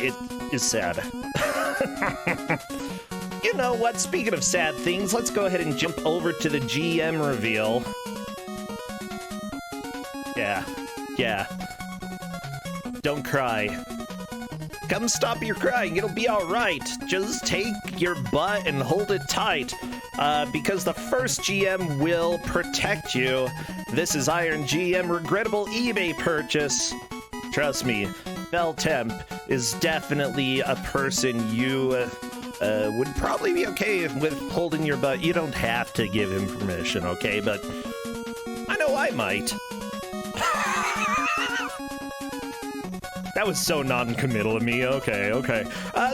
it is sad. You know what? Speaking of sad things, let's go ahead and jump over to the GM reveal. Yeah. Don't cry. Come stop your crying, it'll be alright. Just take your butt and hold it tight. Because the first GM will protect you. This is Iron GM regrettable eBay purchase. Trust me, Beltemp is definitely a person you would probably be okay with holding your butt. You don't have to give him permission, okay? But I know I might. That was so non-committal of me. Okay.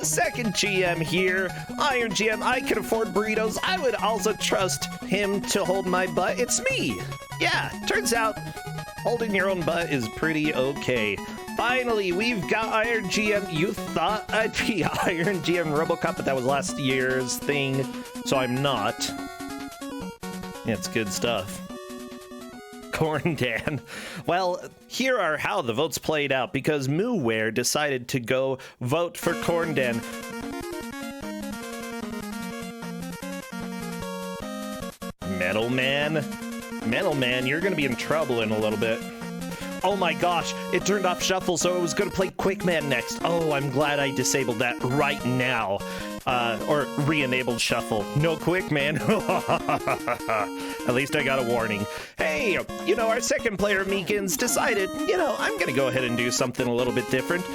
Second GM here. Iron GM, I can afford burritos. I would also trust him to hold my butt. It's me. Yeah, turns out holding your own butt is pretty okay. Finally, we've got Iron GM. You thought I'd be Iron GM RoboCop, but that was last year's thing, so I'm not. Yeah, it's good stuff. Corn Dan. Well, here are how the votes played out, because Mooware decided to go vote for Corn Dan. Metal Man, you're gonna be in trouble in a little bit. Oh my gosh, it turned off shuffle, so it was gonna play Quick Man next. Oh, I'm glad I disabled that right now. Or re-enabled shuffle. No Quick Man. At least I got a warning. Hey, you know, our second player, Meekins, decided, you know, I'm gonna go ahead and do something a little bit different.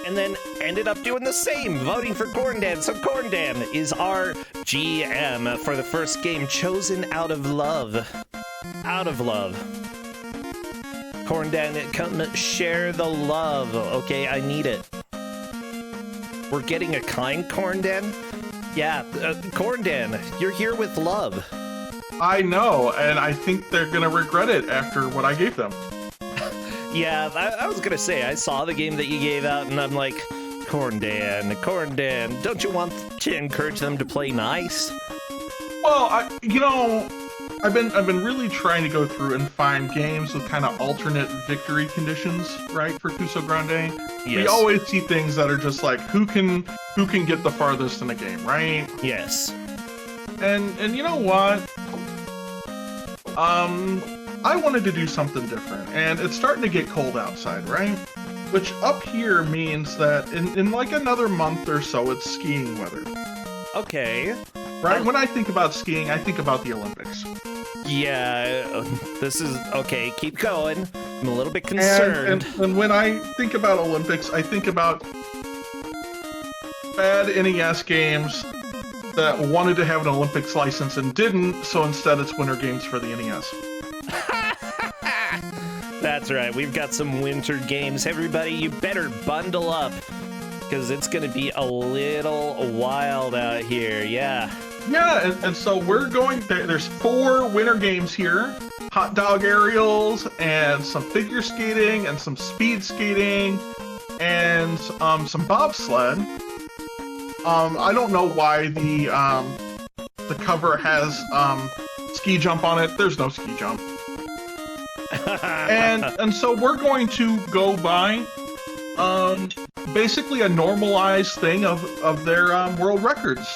And then ended up doing the same, voting for Corn Dan. So Corn Dan is our GM for the first game, chosen out of love. Out of love. Corn Dan, come share the love, okay? I need it. We're getting a kind Corn Dan? Yeah, Corn Dan, you're here with love. I know, and I think they're gonna regret it after what I gave them. Yeah, I was gonna say, I saw the game that you gave out, and I'm like, Corn Dan, don't you want to encourage them to play nice? Well, I've been really trying to go through and find games with kind of alternate victory conditions, right, for Ku5ogrande. Yes. We always see things that are just like, who can get the farthest in a game, right? Yes. And you know what? I wanted to do something different, and it's starting to get cold outside, right? Which up here means that in like another month or so, it's skiing weather. Okay. Right? When I think about skiing, I think about the Olympics. Yeah, this is... Okay, keep going. I'm a little bit concerned. And when I think about Olympics, I think about bad NES games that wanted to have an Olympics license and didn't, so instead it's Winter Games for the NES. That's right, we've got some winter games. Everybody, you better bundle up, because it's going to be a little wild out here, yeah. Yeah, and so we're going, there's 4 winter games here. Hot dog aerials, and some figure skating, and some speed skating, and some bobsled. I don't know why the cover has ski jump on it. There's no ski jump. and so we're going to go by basically a normalized thing of their world records.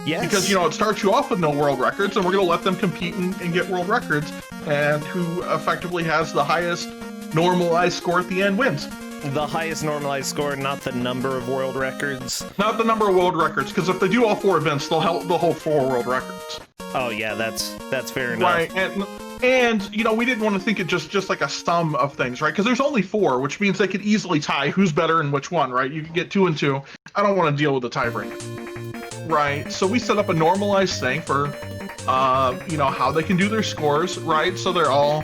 Yes. Because, you know, it starts you off with no world records, and we're going to let them compete and get world records, and who effectively has the highest normalized score at the end wins. The highest normalized score, not the number of world records? Not the number of world records, because if they do all 4 events, they'll hold 4 world records. Oh, yeah, that's fair enough. Right, and you know, we didn't want to think it just like a sum of things, right? Because there's only 4, which means they could easily tie who's better in which one, right? You could get 2 and 2. I don't want to deal with the tiebreaker. Right, so we set up a normalized thing for, you know, how they can do their scores, right? So they're all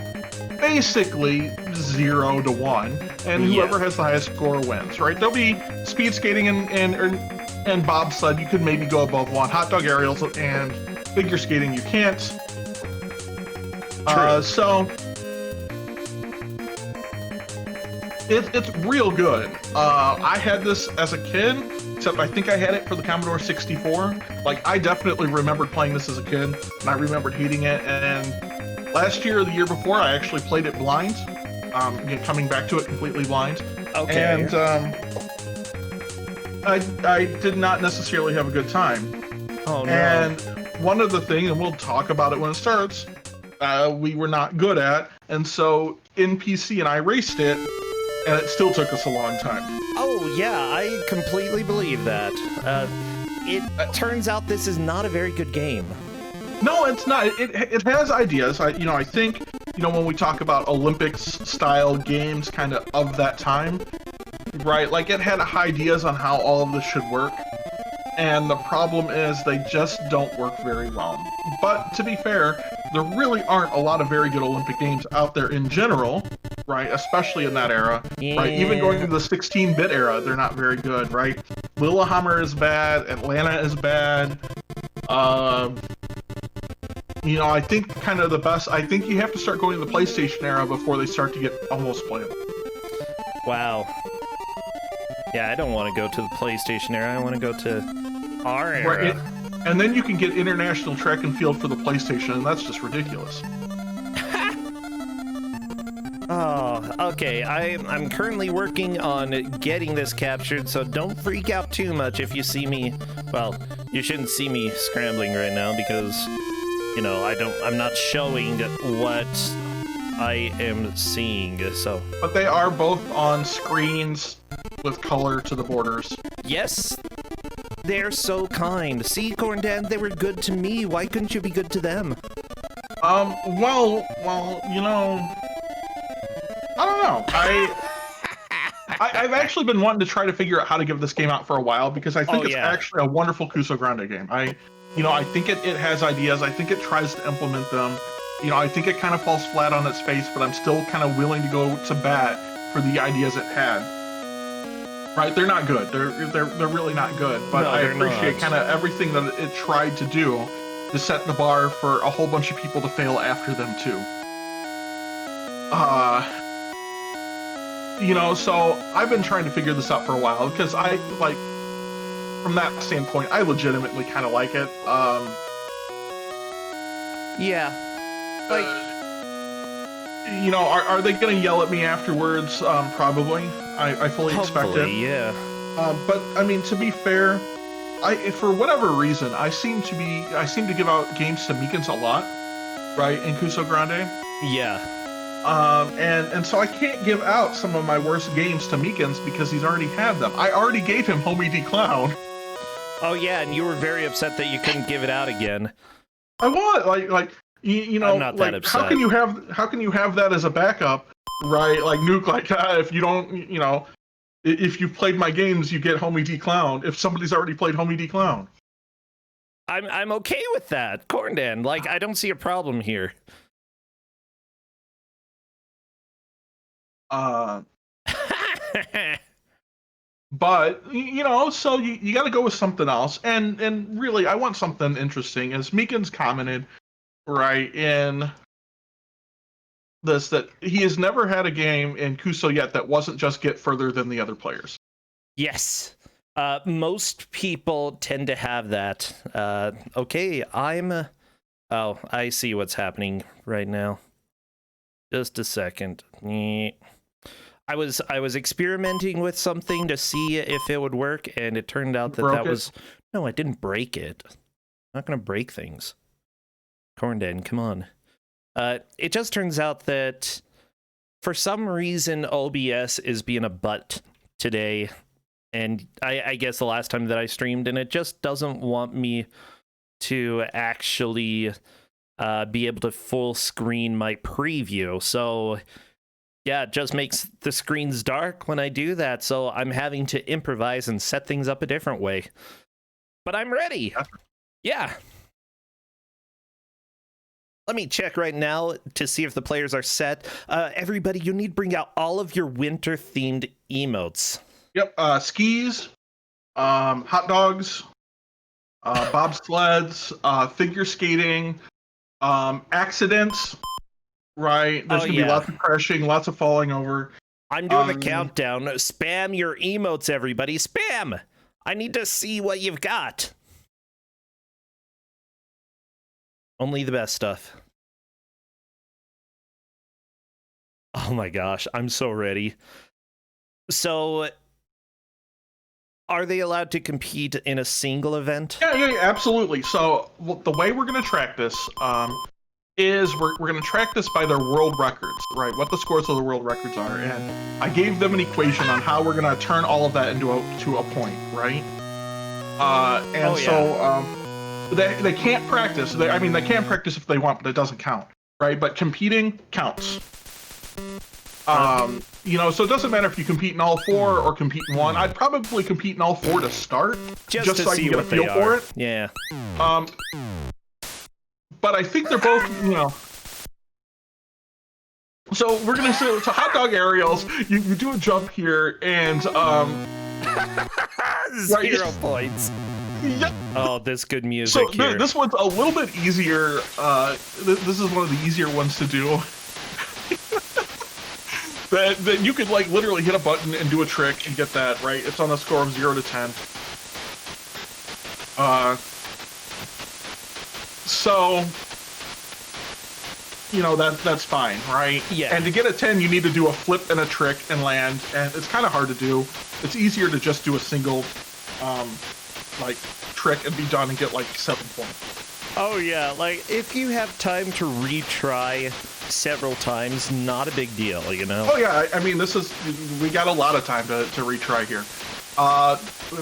basically 0 to 1, and whoever has the highest score wins, right? There'll be speed skating and bobsled. You could maybe go above 1. Hot dog aerials and figure skating, you can't. So it's real good. I had this as a kid. Except I think I had it for the Commodore 64. Like, I definitely remembered playing this as a kid, and I remembered hating it, and last year or the year before, I actually played it blind, coming back to it completely blind. Okay. And I did not necessarily have a good time. Oh no. And one of the things, and we'll talk about it when it starts, we were not good at, and so NPC and I raced it, and it still took us a long time. Oh yeah, I completely believe that. It turns out this is not a very good game. No, it's not. It has ideas. I think, when we talk about Olympics style games kind of that time, right? Like, it had ideas on how all of this should work. And the problem is they just don't work very well. But to be fair, there really aren't a lot of very good Olympic games out there in general, right? Especially in that era, right? Even going to the 16-bit era, they're not very good, right? Lillehammer is bad, Atlanta is bad. I think kind of the best, I think you have to start going to the PlayStation era before they start to get almost playable. Wow. Yeah, I don't want to go to the PlayStation era. I want to go to our era. Right, and then you can get international track and field for the PlayStation, and that's just ridiculous. Oh, okay. I'm currently working on getting this captured, so don't freak out too much if you see me. Well, you shouldn't see me scrambling right now because, I'm not showing what I am seeing, so. But they are both on screens with color to the borders. Yes, they're so kind. See, Corndan, they were good to me. Why couldn't you be good to them? Well, I don't know. I've actually been wanting to try to figure out how to give this game out for a while because I think it's actually a wonderful Ku5ogrande game. I think it has ideas. I think it tries to implement them. I think it kind of falls flat on its face, but I'm still kind of willing to go to bat for the ideas it had. Right? They're not good. They're really not good. But no, I appreciate kind of everything that it tried to do to set the bar for a whole bunch of people to fail after them too. So I've been trying to figure this out for a while because from that standpoint, I legitimately kind of like it. Yeah. Are they going to yell at me afterwards? Probably. I fully expect it. Yeah. But I mean, to be fair, for whatever reason, I seem to give out games to Meekins a lot, right? In Ku5ogrande. Yeah. And so I can't give out some of my worst games to Meekins because he's already had them. I already gave him Homie D Clown. Oh yeah, and you were very upset that you couldn't give it out again. I want I'm not that upset. How can you have that as a backup, right? Like Nuke, if you don't, if you've played my games, you get Homie D Clown. If somebody's already played Homie D Clown, I'm okay with that, Corndan. I don't see a problem here. But so you got to go with something else, and really, I want something interesting. As Meekins commented, right in this, that he has never had a game in Kuso yet that wasn't just get further than the other players. Yes, most people tend to have that. Okay, oh, I see what's happening right now. Just a second. I was experimenting with something to see if it would work, and it turned out that was... No, I didn't break it. I'm not going to break things. Corndan, come on. It just turns out that for some reason OBS is being a butt today, and I guess the last time that I streamed, and it just doesn't want me to actually be able to full screen my preview, so... Yeah, it just makes the screens dark when I do that, so I'm having to improvise and set things up a different way. But I'm ready. Yeah. Let me check right now to see if the players are set. Everybody, you need to bring out all of your winter-themed emotes. Yep, skis, hot dogs, bobsleds, figure skating, accidents. Right, there's gonna be lots of crashing, lots of falling over. I'm doing the countdown. Spam your emotes, everybody. Spam! I need to see what you've got. Only the best stuff. Oh my gosh, I'm so ready. So, Are they allowed to compete in a single event? Yeah, absolutely. So the way we're going to track this is we're going to track this by their world records, right? What the scores of the world records are. And I gave them an equation on how we're going to turn all of that into a point, right? They can't practice. They can practice if they want, but it doesn't count, right? But competing counts. So it doesn't matter if you compete in all four or compete in one. I'd probably compete in all four to start, just so I can get a feel for it. Yeah. But I think they're both, So we're gonna say to hot dog aerials. You do a jump here, and 0 points. Yep. Oh, this good music here. This one's a little bit easier. This is one of the easier ones to do. that you could like literally hit a button and do a trick and get that right. It's on a score of 0 to 10. So that's fine, right? Yeah. And to get a 10, you need to do a flip and a trick and land, and it's kind of hard to do. It's easier to just do a single trick and be done and get like 7 points. Oh yeah, like if you have time to retry several times, not a big deal, Oh yeah, I mean we got a lot of time to retry here.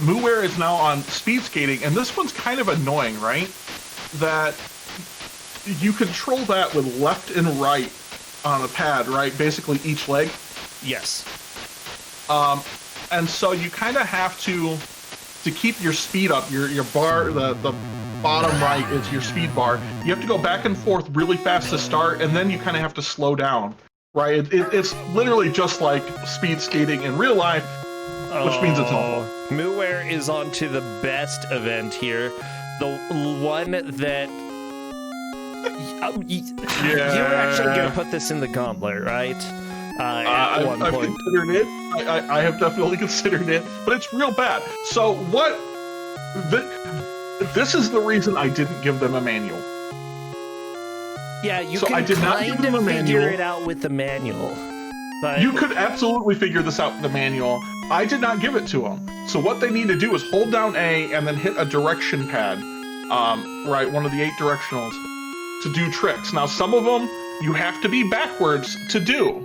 Muware is now on speed skating, and this one's kind of annoying, right? That you control that with left and right on the pad, right? Basically each leg. Yes. And so you kind of have to keep your speed up. Your bar, the bottom right is your speed bar. You have to go back and forth really fast to start, and then you kind of have to slow down, right? It's literally just like speed skating in real life, which means it's awful. Muware is on to the best event here. The one that... You were actually going to put this in the gauntlet, right? At one I've point. considered it. I have definitely considered it, but it's real bad. So what... This is the reason I didn't give them a manual. Yeah, you so can I did not give them a figure manual. it out with the manual. But... You could absolutely figure this out with the manual. I did not give it to them. So what they need to do is hold down A and then hit a direction pad, right, one of the 8 directionals, to do tricks. Now, some of them you have to be backwards to do.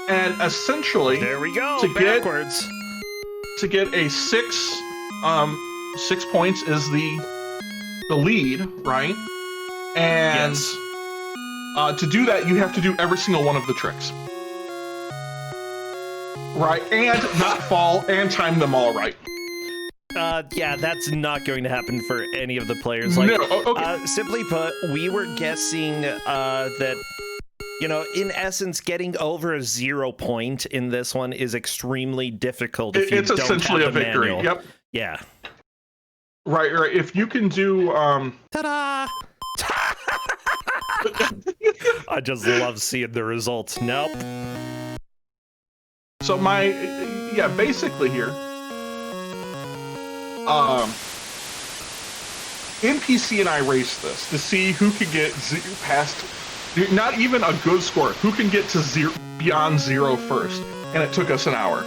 And essentially, there we go, backwards. To get a 6 points is the lead, right? And yes. To do that, you have to do every single one of the tricks. Right, and not fall, and time them all right. Yeah, that's not going to happen for any of the players. Like, no, okay. Simply put, we were guessing that, in essence, getting over a 0 point in this one is extremely difficult if you don't essentially have the a victory. manual. Yep. Yeah. Right. If you can do, Ta-da! I just love seeing the results. Nope. So basically here, NPC and I raced this to see who could get past, not even a good score, who can get to beyond 0 first, and it took us an hour.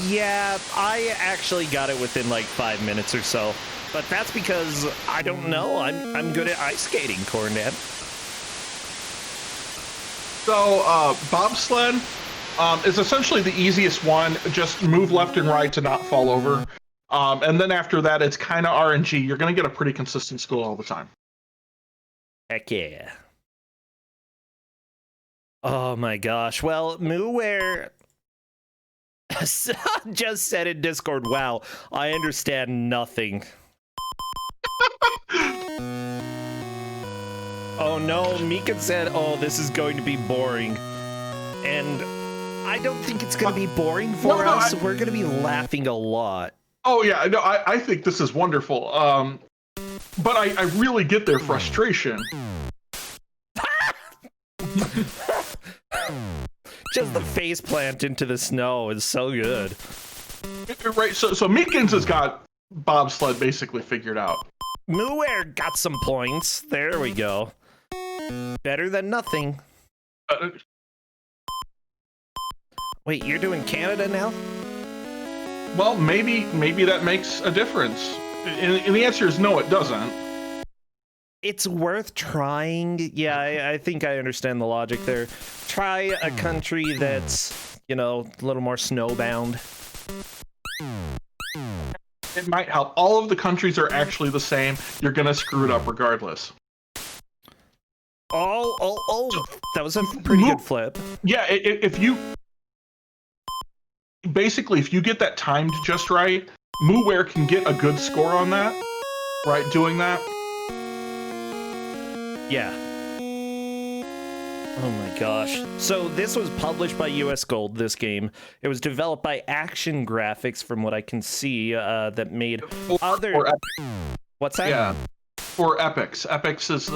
Yeah, I actually got it within like 5 minutes or so, but that's because I don't know. I'm good at ice skating, Cornette. So, bobsled is essentially the easiest one. Just move left and right to not fall over. And then after that, it's kind of RNG. You're going to get a pretty consistent score all the time. Heck yeah. Oh my gosh. Well, Muware just said in Discord, wow, I understand nothing. Oh no, Mika said, oh, this is going to be boring. And I don't think it's going to be boring for us. We're going to be laughing a lot. Oh yeah, no, I think this is wonderful. But I really get their frustration. Just the face plant into the snow is so good. Right, so Meekins has got bobsled basically figured out. Muware got some points. There we go. Better than nothing. Wait, you're doing Canada now? Well, maybe that makes a difference. And the answer is no, it doesn't. It's worth trying. Yeah, I think I understand the logic there. Try a country that's, you know, a little more snowbound. It might help. All of the countries are actually the same. You're gonna screw it up regardless. Oh, that was a pretty good flip. Yeah, if you get that timed just right, MooWare can get a good score on that, right, doing that. Yeah. Oh my gosh. So this was published by US Gold, this game. It was developed by Action Graphics, from what I can see, that made other... What's that? Yeah, for Epix. Epix is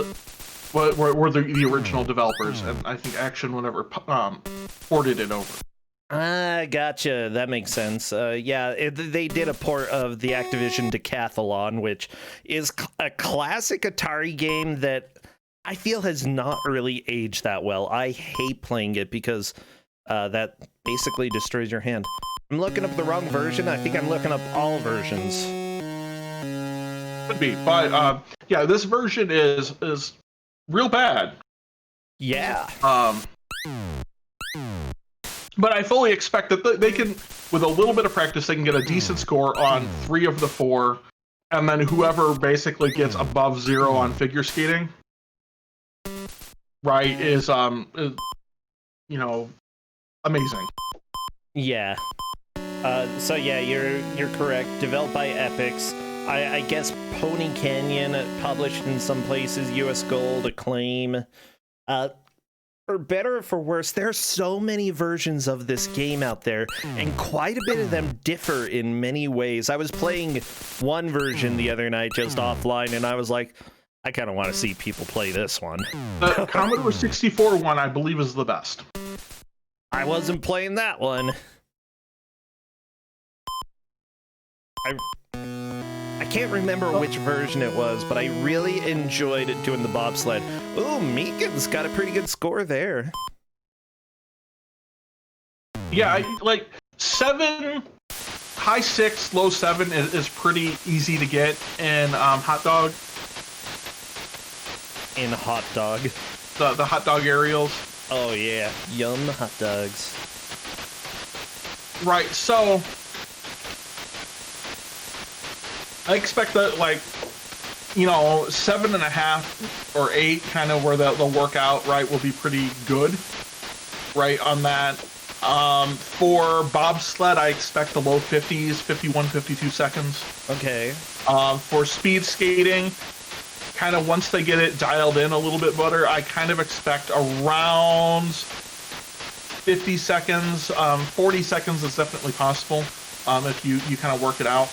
were the original developers, and I think Action whenever ported it over. Ah, gotcha. That makes sense. Yeah, they did a port of the Activision Decathlon, which is a classic Atari game that I feel has not really aged that well. I hate playing it because that basically destroys your hand. I'm looking up the wrong version. I think I'm looking up all versions. Could be, but yeah, this version is real bad. Yeah. But I fully expect that they can, with a little bit of practice, they can get a decent score on 3 of the 4, and then whoever basically gets above 0 on figure skating, right, is you know, amazing. Yeah. So yeah, you're correct. Developed by Epix. I guess Pony Canyon, published in some places, US Gold, Acclaim. For better or for worse, there are so many versions of this game out there, and quite a bit of them differ in many ways. I was playing one version the other night just offline, and I was like, I kind of want to see people play this one. The Commodore 64 one, I believe, is the best. I wasn't playing that one. I can't remember which version it was, but I really enjoyed doing the bobsled. Ooh, Meekin's got a pretty good score there. Yeah, like 7, high 6, low 7 is pretty easy to get in Hot Dog. In Hot Dog. The Hot Dog aerials. Oh yeah, yum hot dogs. Right, so I expect that, like, you know, 7.5 or 8, kind of where they'll work out, right, will be pretty good, right, on that. For bobsled, I expect the low 50s, 51, 52 seconds. Okay. For speed skating, kind of once they get it dialed in a little bit better, I kind of expect around 50 seconds. 40 seconds is definitely possible if you kind of work it out.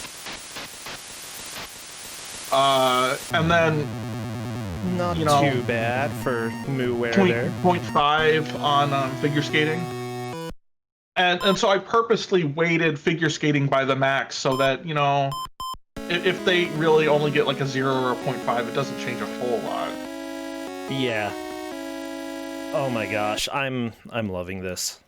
And then, not too bad for MooWare there. 0.5 on figure skating. And so I purposely weighted figure skating by the max so that, you know, if they really only get like a 0 or a 0.5, it doesn't change a whole lot. Yeah. Oh my gosh, I'm loving this.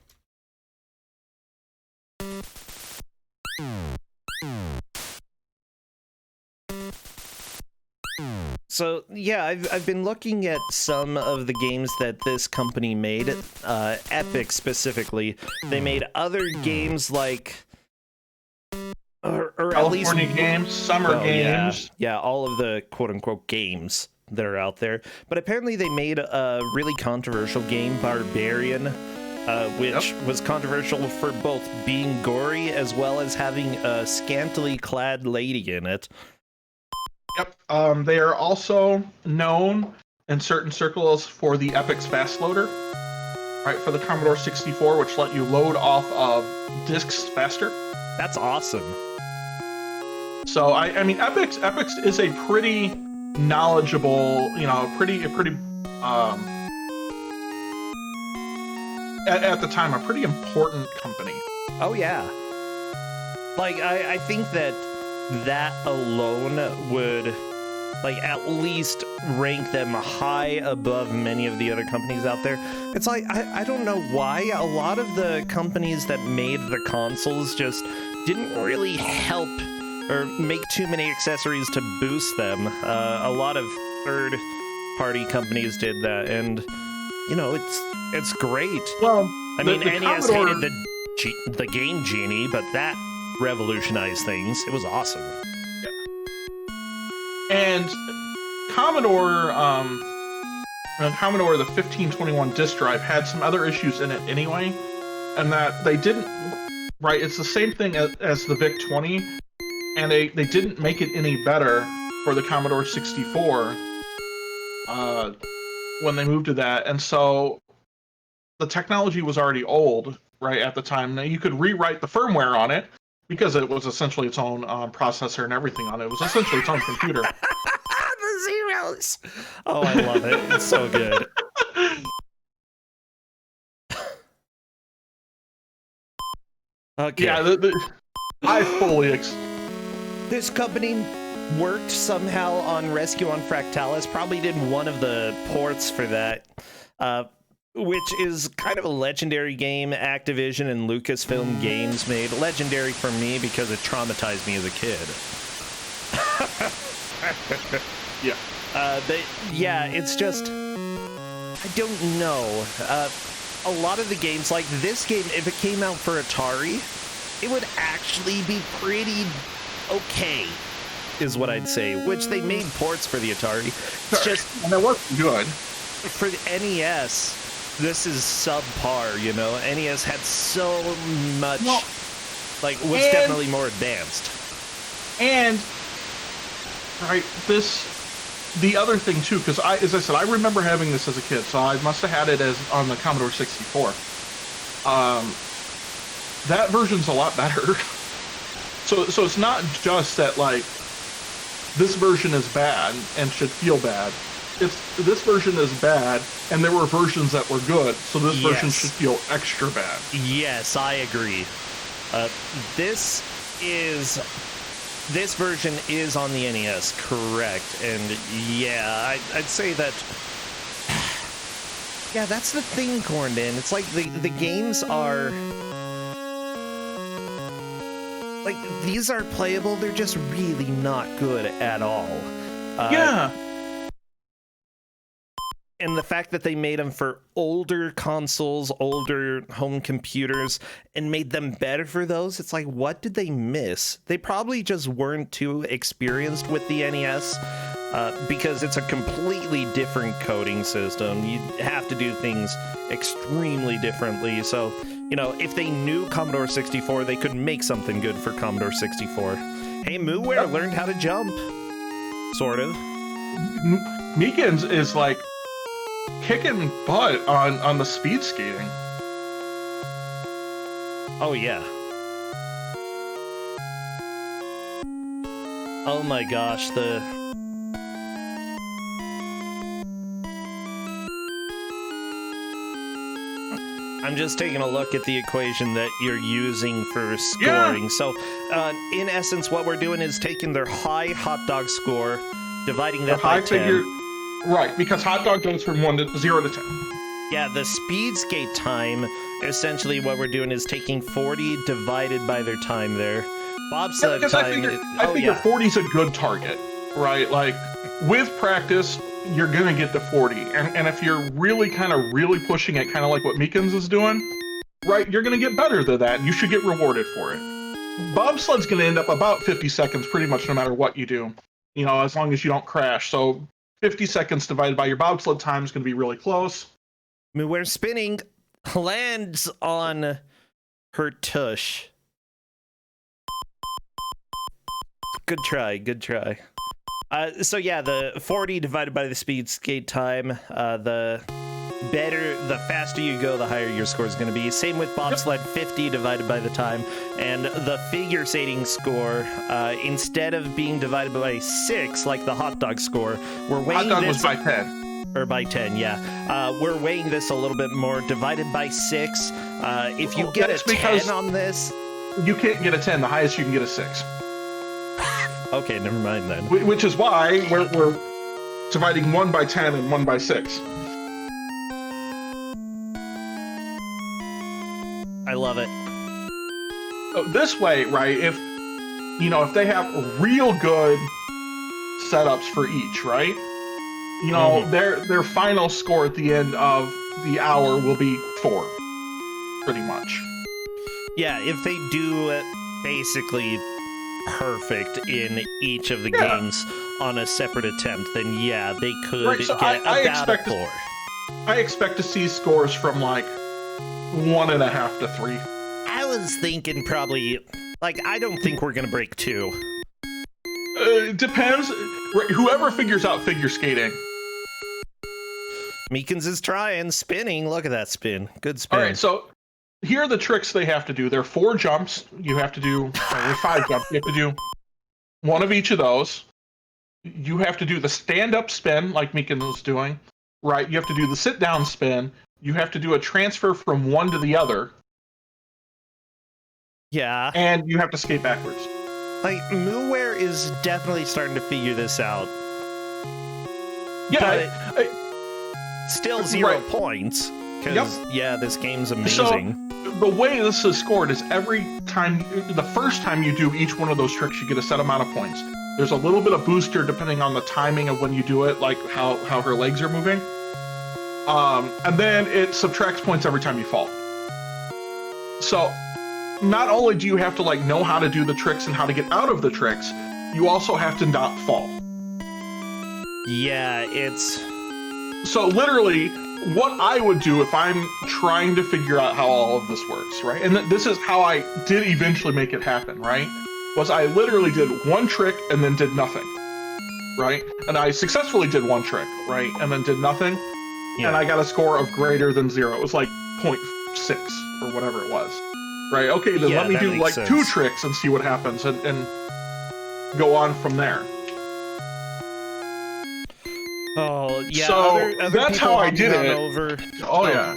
So yeah, I've been looking at some of the games that this company made, Epic specifically. They made other games like, or at least California games, summer games. Yeah, all of the quote-unquote games that are out there. But apparently they made a really controversial game, Barbarian, which was controversial for both being gory as well as having a scantily clad lady in it. Yep. They are also known in certain circles for the Epix Fast Loader, right, for the Commodore 64, which let you load off of discs faster. That's awesome. So I mean, Epix is a pretty knowledgeable, you know, pretty at the time a pretty important company. Oh yeah. Like I think that alone would like at least rank them high above many of the other companies out there. It's like, I don't know why a lot of the companies that made the consoles just didn't really help or make too many accessories to boost them. A lot of third-party companies did that, and you know, it's great. Well, I mean, the NES Commodore... hated the Game Genie, but that revolutionized things. It was awesome. And Commodore, the 1521 disk drive had some other issues in it anyway, and that they didn't, right, it's the same thing as the VIC-20, and they didn't make it any better for the Commodore 64 when they moved to that, and so the technology was already old, right, at the time. Now, you could rewrite the firmware on it, because it was essentially its own processor and everything on it. It was essentially its own computer. The zeros! Oh, I love it. It's so good. Okay. Yeah, I fully... This company worked somehow on Rescue on Fractalis, probably did one of the ports for that, which is kind of a legendary game Activision and Lucasfilm Games made. Legendary for me because it traumatized me as a kid. Yeah. Yeah, it's just... I don't know. A lot of the games, like this game, if it came out for Atari, it would actually be pretty okay, is what I'd say. Which they made ports for the Atari. It's just... And it wasn't good. For the NES... This is subpar, you know? NES had so much, was definitely more advanced. And, right, the other thing too, because as I said, I remember having this as a kid, so I must have had it as on the Commodore 64. That version's a lot better. So it's not just that, like, this version is bad and should feel bad. This version is bad, and there were versions that were good, so this version should feel extra bad. Yes, I agree. This version is on the NES, correct? And yeah, I'd say that. Yeah, that's the thing, Cornden. It's like the games are. Like, these are playable, they're just really not good at all. Yeah. And the fact that they made them for older consoles, older home computers, and made them better for those, it's like, what did they miss? They probably just weren't too experienced with the NES, because it's a completely different coding system. You have to do things extremely differently. So, you know, if they knew Commodore 64, they could make something good for Commodore 64. Hey, Mooware learned how to jump. Sort of. Meekins is like kicking butt on the speed skating. Oh yeah. Oh my gosh, I'm just taking a look at the equation that you're using for scoring. Yeah. So, in essence, what we're doing is taking their high hot dog score, dividing that by 10. Figure, right, because hot dog goes from 0 to 10. Yeah, the speed skate time, essentially what we're doing is taking 40 divided by their time there. Bobsled time... I figure 40's a good target, right? Like, with practice, you're going to get to 40. And if you're really pushing it, kind of like what Meekins is doing, right, you're going to get better than that, and you should get rewarded for it. Bobsled's going to end up about 50 seconds pretty much no matter what you do, you know, as long as you don't crash. So 50 seconds divided by your bobsled time is going to be really close. We're spinning, lands on her tush. Good try, good try. So yeah, the 40 divided by the speed skate time, the faster you go, the higher your score is going to be. Same with bobsled, 50 divided by the time. And the figure skating score, instead of being divided by 6, like the hot dog score, we're weighing hot dog was by 10. Or by 10, yeah. We're weighing this a little bit more, divided by 6. If you get a 10 on this... You can't get a 10, the highest you can get is 6. Okay, never mind then. Which is why we're dividing 1 by 10 and 1 by 6. I love it. So this way, right, if they have real good setups for each, right? Their final score at the end of the hour will be 4, pretty much. Yeah, if they do basically perfect in each of the games on a separate attempt, then yeah, they could get about a 4. I expect to see scores from like 1.5 to 3. I was thinking probably, I don't think we're gonna break 2. It depends. Whoever figures out figure skating. Meekins is trying, spinning. Look at that spin. Good spin. All right, so here are the tricks they have to do. There are 4 jumps. You have to do, 5 jumps. You have to do 1 of each of those. You have to do the stand-up spin, like Meekins was doing, right? You have to do the sit-down spin. You have to do a transfer from one to the other. Yeah. And you have to skate backwards. Mooware is definitely starting to figure this out. Yeah. Still 0 points. Because, this game's amazing. So, the way this is scored is every time, the first time you do each one of those tricks, you get a set amount of points. There's a little bit of booster depending on the timing of when you do it, like how her legs are moving. And then it subtracts points every time you fall. So, not only do you have to know how to do the tricks and how to get out of the tricks, you also have to not fall. Yeah, it's... So literally, what I would do if I'm trying to figure out how all of this works, right? And this is how I did eventually make it happen, right? Was I literally did 1 trick and then did nothing, right? And I successfully did 1 trick, right? And then did nothing. Yeah. And I got a score of greater than 0. It was like 0.6 or whatever it was. Right, okay, then let me do 2 tricks and see what happens and go on from there. Oh, yeah. So other that's how I did it. Over, yeah.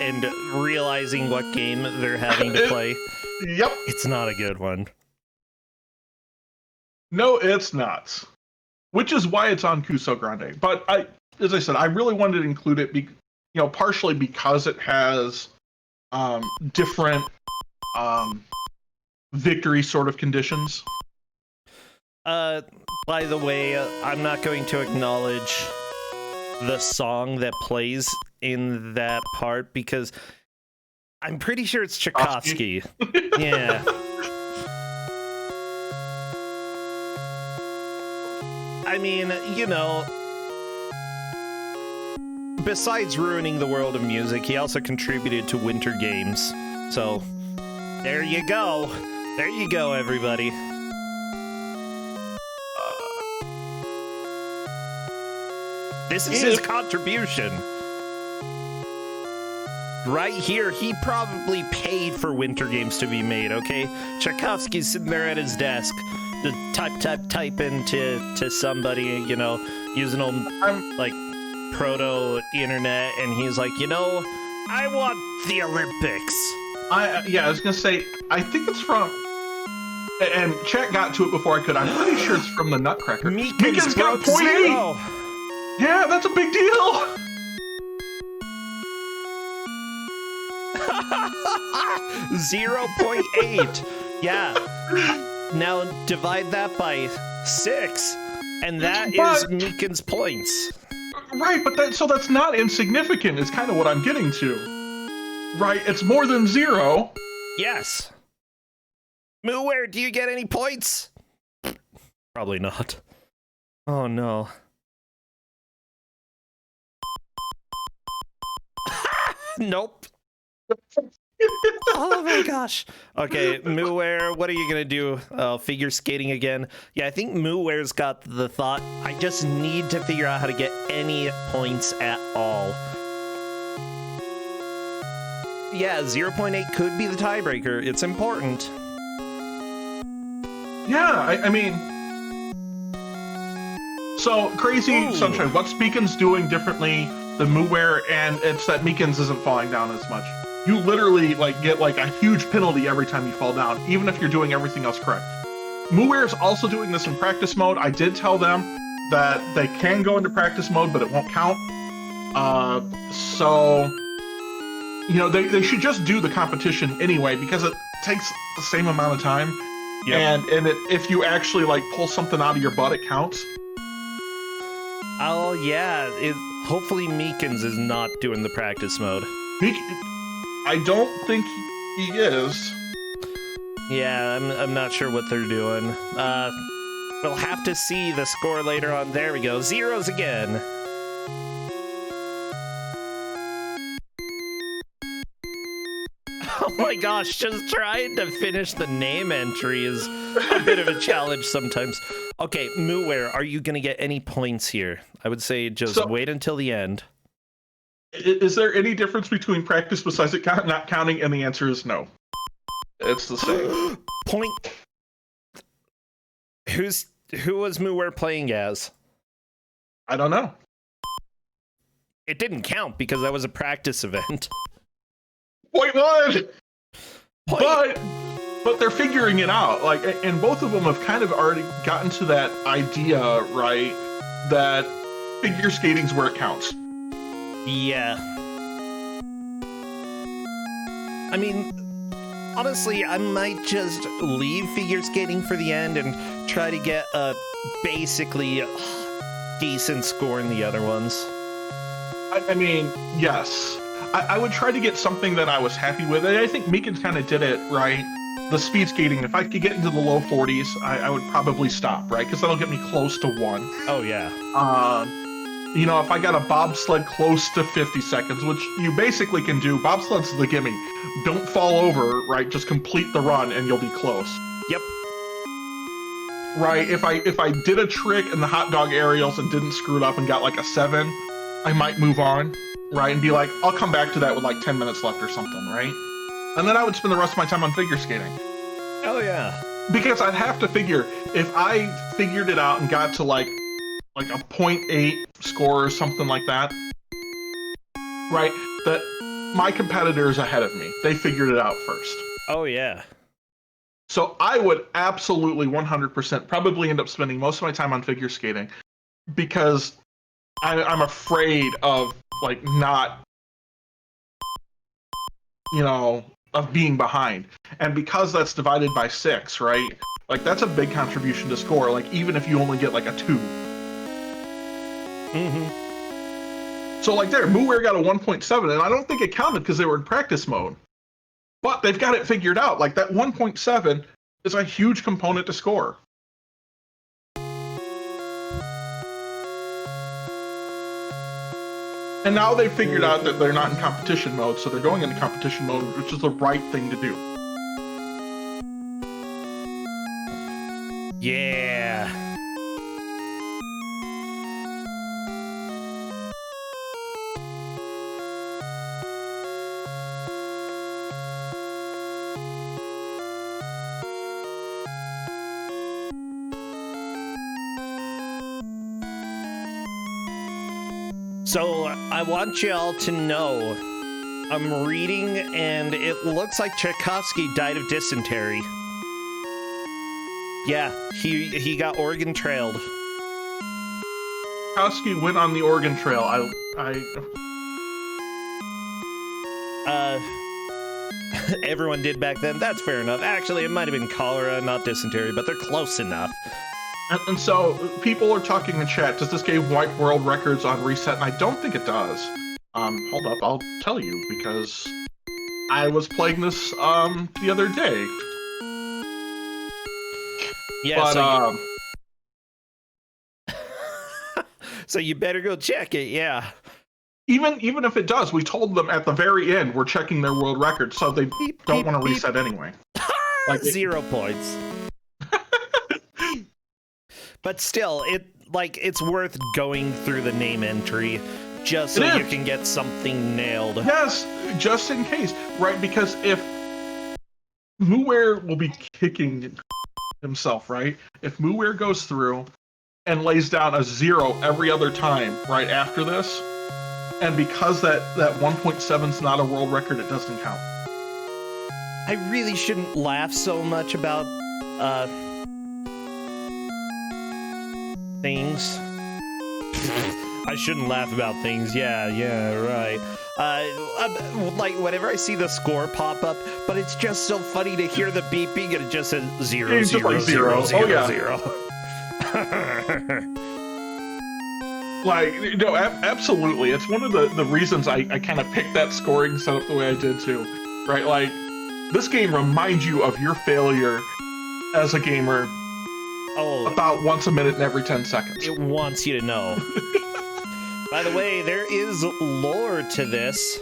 And realizing what game they're having to play. Yep. It's not a good one. No, it's not. Which is why it's on Ku5ogrande. But as I said, I really wanted to include it, partially because it has different victory sort of conditions. By the way, I'm not going to acknowledge the song that plays in that part because I'm pretty sure it's Tchaikovsky. Yeah. I mean, besides ruining the world of music, he also contributed to Winter Games. So, there you go. There you go, everybody. This is his contribution. Right here, he probably paid for Winter Games to be made, okay? Tchaikovsky's sitting there at his desk, typing to somebody, using old, proto-internet, and he's like, I want the Olympics. I was gonna say, I think it's from, and chat got to it before I could, I'm pretty sure it's from the Nutcracker. Meekins got 0.8! Yeah, that's a big deal! 0.8. Yeah. Now divide that by 6, and that is Meekins' points. Right, but that's not insignificant, is kind of what I'm getting to. Right, it's more than 0. Yes. Mooware, do you get any points? Probably not. Oh no. Nope. Oh my gosh. Okay, Mooware, what are you gonna do? Figure skating again? Yeah, I think Mooware's got the thought, I just need to figure out how to get any points at all. Yeah, 0.8 could be the tiebreaker. It's important. Yeah, I mean... So, Crazy Sunshine, what's Meekins doing differently than Mooware? And it's that Meekins isn't falling down as much. You literally get a huge penalty every time you fall down, even if you're doing everything else correct. Muware is also doing this in practice mode. I did tell them that they can go into practice mode, but it won't count. So, you know, they should just do the competition anyway, because it takes the same amount of time. Yep. And if you actually like pull something out of your butt, it counts. Oh yeah, hopefully Meekins is not doing the practice mode. I don't think he is. Yeah, I'm not sure what they're doing. We'll have to see the score later on. There we go, zeros again. Oh my gosh, just trying to finish the name entry is a bit of a challenge sometimes. Okay, Muware, are you going to get any points here? I would say just wait until the end. Is there any difference between practice besides it not counting? And the answer is no. It's the same. Point. Who was Muware playing as? I don't know. It didn't count because that was a practice event. Point one! But they're figuring it out. Like, and both of them have kind of already gotten to that idea, right? That figure skating's where it counts. Yeah. I mean, honestly, I might just leave figure skating for the end and try to get a basically decent score in the other ones. I mean, yes. I would try to get something that I was happy with. I think Meekins kind of did it, right? The speed skating, if I could get into the low 40s, I would probably stop, right? Because that'll get me close to 1. Oh, yeah. You know, if I got a bobsled close to 50 seconds, which you basically can do, bobsled's the gimme. Don't fall over, right? Just complete the run and you'll be close. Yep. Right, if I did a trick in the hot dog aerials and didn't screw it up and got like a 7, I might move on, right? And be like, I'll come back to that with like 10 minutes left or something, right? And then I would spend the rest of my time on figure skating. Oh, yeah. Because I'd have to figure, if I figured it out and got to like a 0.8 score or something like that, right? That my competitor is ahead of me. They figured it out first. Oh, yeah. So I would absolutely 100% probably end up spending most of my time on figure skating because I'm afraid of like not, you know, of being behind. And because that's divided by 6, right? Like that's a big contribution to score. Like even if you only get like a 2. Mm-hmm. So like there, Muware got a 1.7, and I don't think it counted because they were in practice mode. But they've got it figured out. Like that 1.7 is a huge component to score. And now they've figured out that they're not in competition mode, so they're going into competition mode, which is the right thing to do. Yeah. So, I want y'all to know, I'm reading, and it looks like Tchaikovsky died of dysentery. Yeah, he got Oregon trailed. Tchaikovsky went on the Oregon Trail. Everyone did back then. That's fair enough. Actually, it might have been cholera, not dysentery, but they're close enough. And so people are talking in chat, does this game wipe world records on reset? And I don't think it does. Hold up, I'll tell you, because I was playing this the other day. Yeah, but, so you better go check it, yeah. Even if it does, we told them at the very end we're checking their world record, so they don't want to reset anyway. Like 0 points. But still, it's worth going through the name entry just so you can get something nailed. Yes, just in case, right? Because if Muware will be kicking himself, right? If Muware goes through and lays down a 0 every other time right after this, and because that 1.7 is not a world record, it doesn't count. I really shouldn't laugh so much about Things. I shouldn't laugh about things. Yeah, right. Like, whenever I see the score pop up, but it's just so funny to hear the beeping, and it just says 0, It's just 0, like 0, 0, zero. 0, Oh, 0. Like, no, absolutely. It's one of the reasons I kind of picked that scoring setup the way I did too, right? Like, this game reminds you of your failure as a gamer about once a minute and every 10 seconds. It wants you to know. By the way, there is lore to this.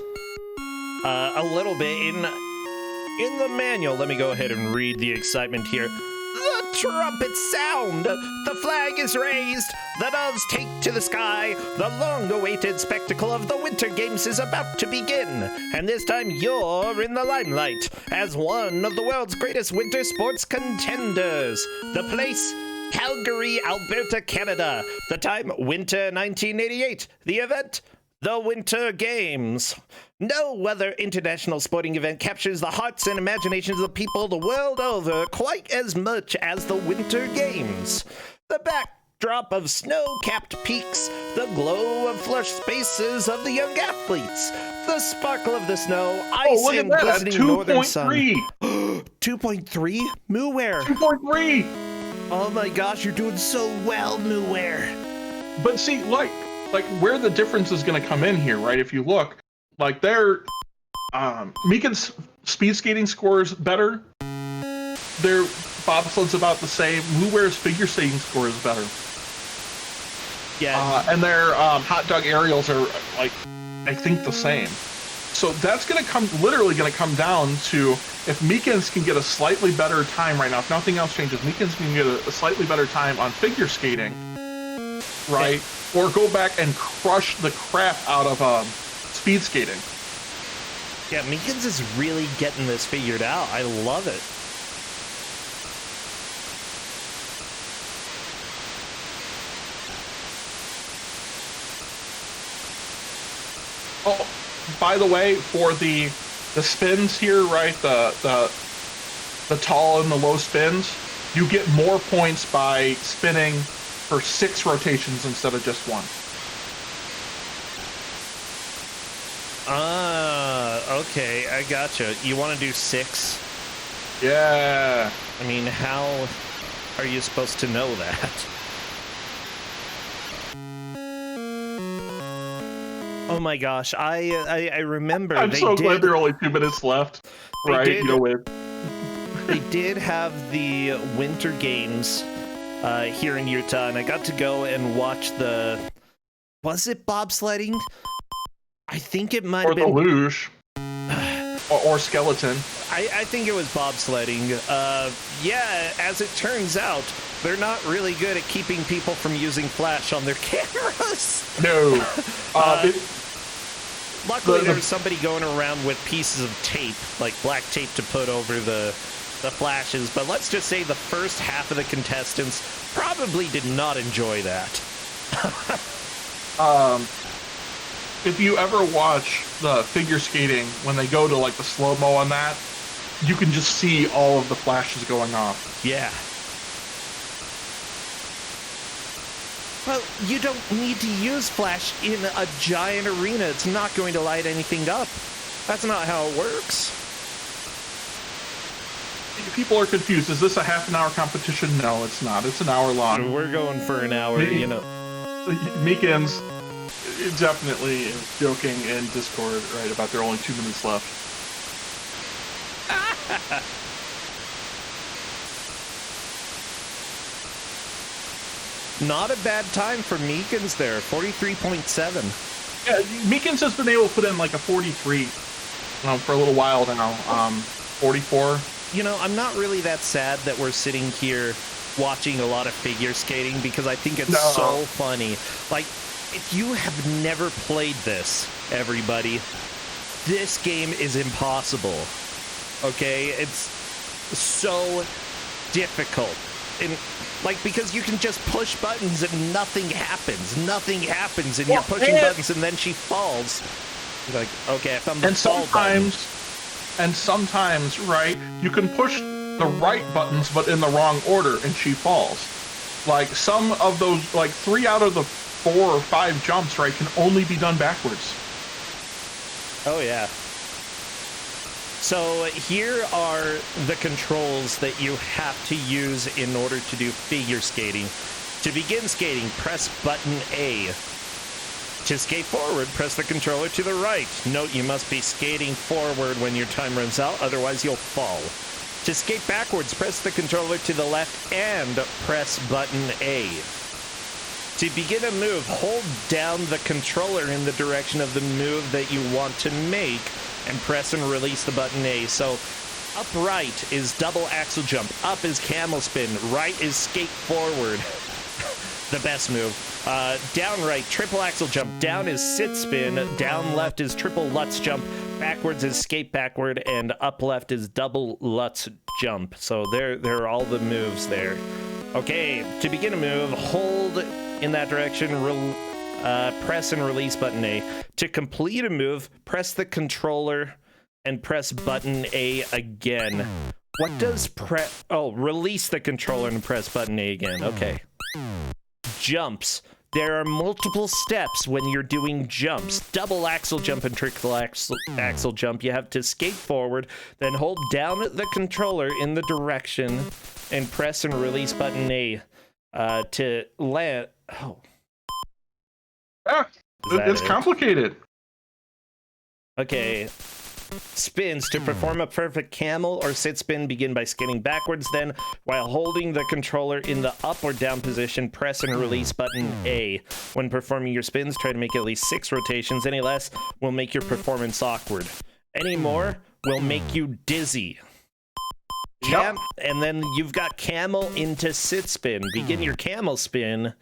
A little bit in the manual. Let me go ahead and read the excitement here. The trumpets sound, the flag is raised, the doves take to the sky, the long-awaited spectacle of the Winter Games is about to begin, and this time you're in the limelight as one of the world's greatest winter sports contenders. The place, Calgary, Alberta, Canada. The time, winter 1988. The event, the Winter Games. No other international sporting event captures the hearts and imaginations of people the world over quite as much as the Winter Games. The backdrop of snow-capped peaks, the glow of flush spaces of the young athletes, the sparkle of the snow, ice and glistening northern sun. 2.3? Moowear. 2.3! Oh my gosh, you're doing so well, Moowear. But see, like where the difference is going to come in here, right? If you look, like Meekin's speed skating score is better. Their bobsled's about the same. Moowear's figure skating score is better. Yeah. And their hot dog aerials are, like, I think the same. So that's literally going to come down to if Meekins can get a slightly better time right now. If nothing else changes, Meekins can get a slightly better time on figure skating, right? Yeah. Or go back and crush the crap out of speed skating. Yeah, Meekins is really getting this figured out. I love it. Oh, by the way, for the spins here, right? The tall and the low spins, you get more points by spinning for 6 rotations instead of just 1. Okay, I gotcha. You want to do 6? Yeah. I mean, how are you supposed to know that? Oh my gosh, I remember. I'm so glad there are only 2 minutes left. Right, did, you know, with they did have the Winter Games here in Utah, and I got to go and watch was it bobsledding? I think it might have been. Or the luge. or skeleton. I think it was bobsledding. Yeah, as it turns out, they're not really good at keeping people from using flash on their cameras. No. Luckily, there was somebody going around with pieces of tape, like black tape, to put over the flashes. But let's just say the first half of the contestants probably did not enjoy that. If you ever watch the figure skating, when they go to like the slow-mo on that, you can just see all of the flashes going off. Yeah. Well, you don't need to use flash in a giant arena. It's not going to light anything up. That's not how it works. People are confused. Is this a half-an-hour competition? No, it's not. It's an hour long. We're going for an hour, you know. Meekins definitely is joking in Discord, right, about there are only 2 minutes left. Not a bad time for Meekins there, 43.7. Yeah, Meekins has been able to put in like a 43 for a little while now. 44. You know, I'm not really that sad that we're sitting here watching a lot of figure skating because I think it's so funny. Like, if you have never played this, everybody, this game is impossible. Okay? It's so difficult. And like, because you can just push buttons and nothing happens. Nothing happens, and you're pushing buttons, and then she falls. You're like, okay, I found the fall button. And sometimes, right, you can push the right buttons, but in the wrong order, and she falls. Like some of those, like 3 out of the 4 or 5 jumps, right, can only be done backwards. Oh yeah. So here are the controls that you have to use in order to do figure skating. To begin skating, press button A. To skate forward, press the controller to the right. Note you must be skating forward when your time runs out, otherwise you'll fall. To skate backwards, press the controller to the left and press button A. To begin a move, hold down the controller in the direction of the move that you want to make and press and release the button A. So upright is double axle jump, up is camel spin, right is skate forward. The best move. Down right, triple axle jump, down is sit spin, down left is triple Lutz jump, backwards is skate backward, and up left is double Lutz jump. So there are all the moves there. Okay, to begin a move, hold in that direction, press and release button A. To complete a move, press the controller and press button A again. What does release the controller and press button A again. Okay. Jumps. There are multiple steps when you're doing jumps. Double axle jump and triple axle jump. You have to skate forward, then hold down the controller in the direction and press and release button A to land. Oh. Yeah, it's complicated. Okay. Spins. To perform a perfect camel or sit spin, begin by skating backwards, then while holding the controller in the up or down position, press and release button A. When performing your spins, try to make at least 6 rotations. Any less will make your performance awkward. Any more will make you dizzy. And then you've got camel into sit spin. Begin your camel spin,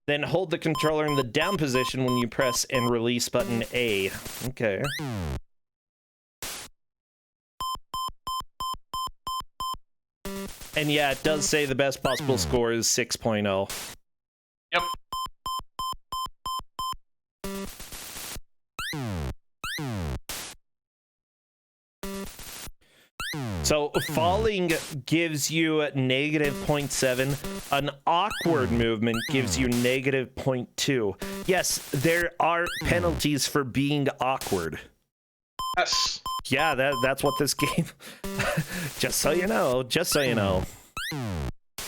then hold the controller in the down position when you press and release button A. Okay. And yeah, it does say the best possible score is 6.0. Yep. So falling gives you negative 0.7. An awkward movement gives you negative 0.2. Yes, there are penalties for being awkward. Yes. Yeah, that's what this game... Just so you know.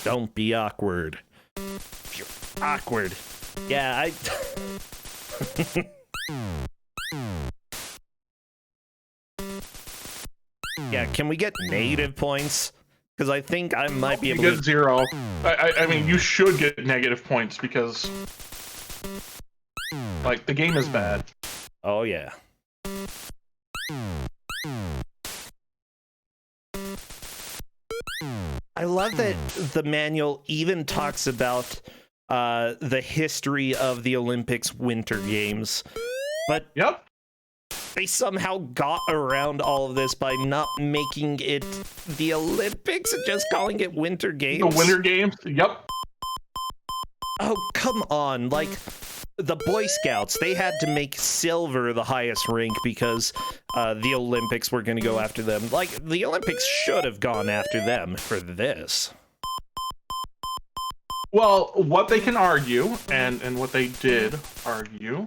Don't be awkward. If you're awkward. Yeah, Yeah, can we get negative points? Because I think I might be able to... get 0. I mean, you should get negative points because... like, the game is bad. Oh, yeah. I love that the manual even talks about the history of the Olympics Winter Games. But yep, they somehow got around all of this by not making it the Olympics and just calling it Winter Games. The Winter Games, yep. Oh, come on. Like, the Boy Scouts, they had to make silver the highest rank because the Olympics were going to go after them. Like, the Olympics should have gone after them for this. Well, what they can argue, and what they did argue,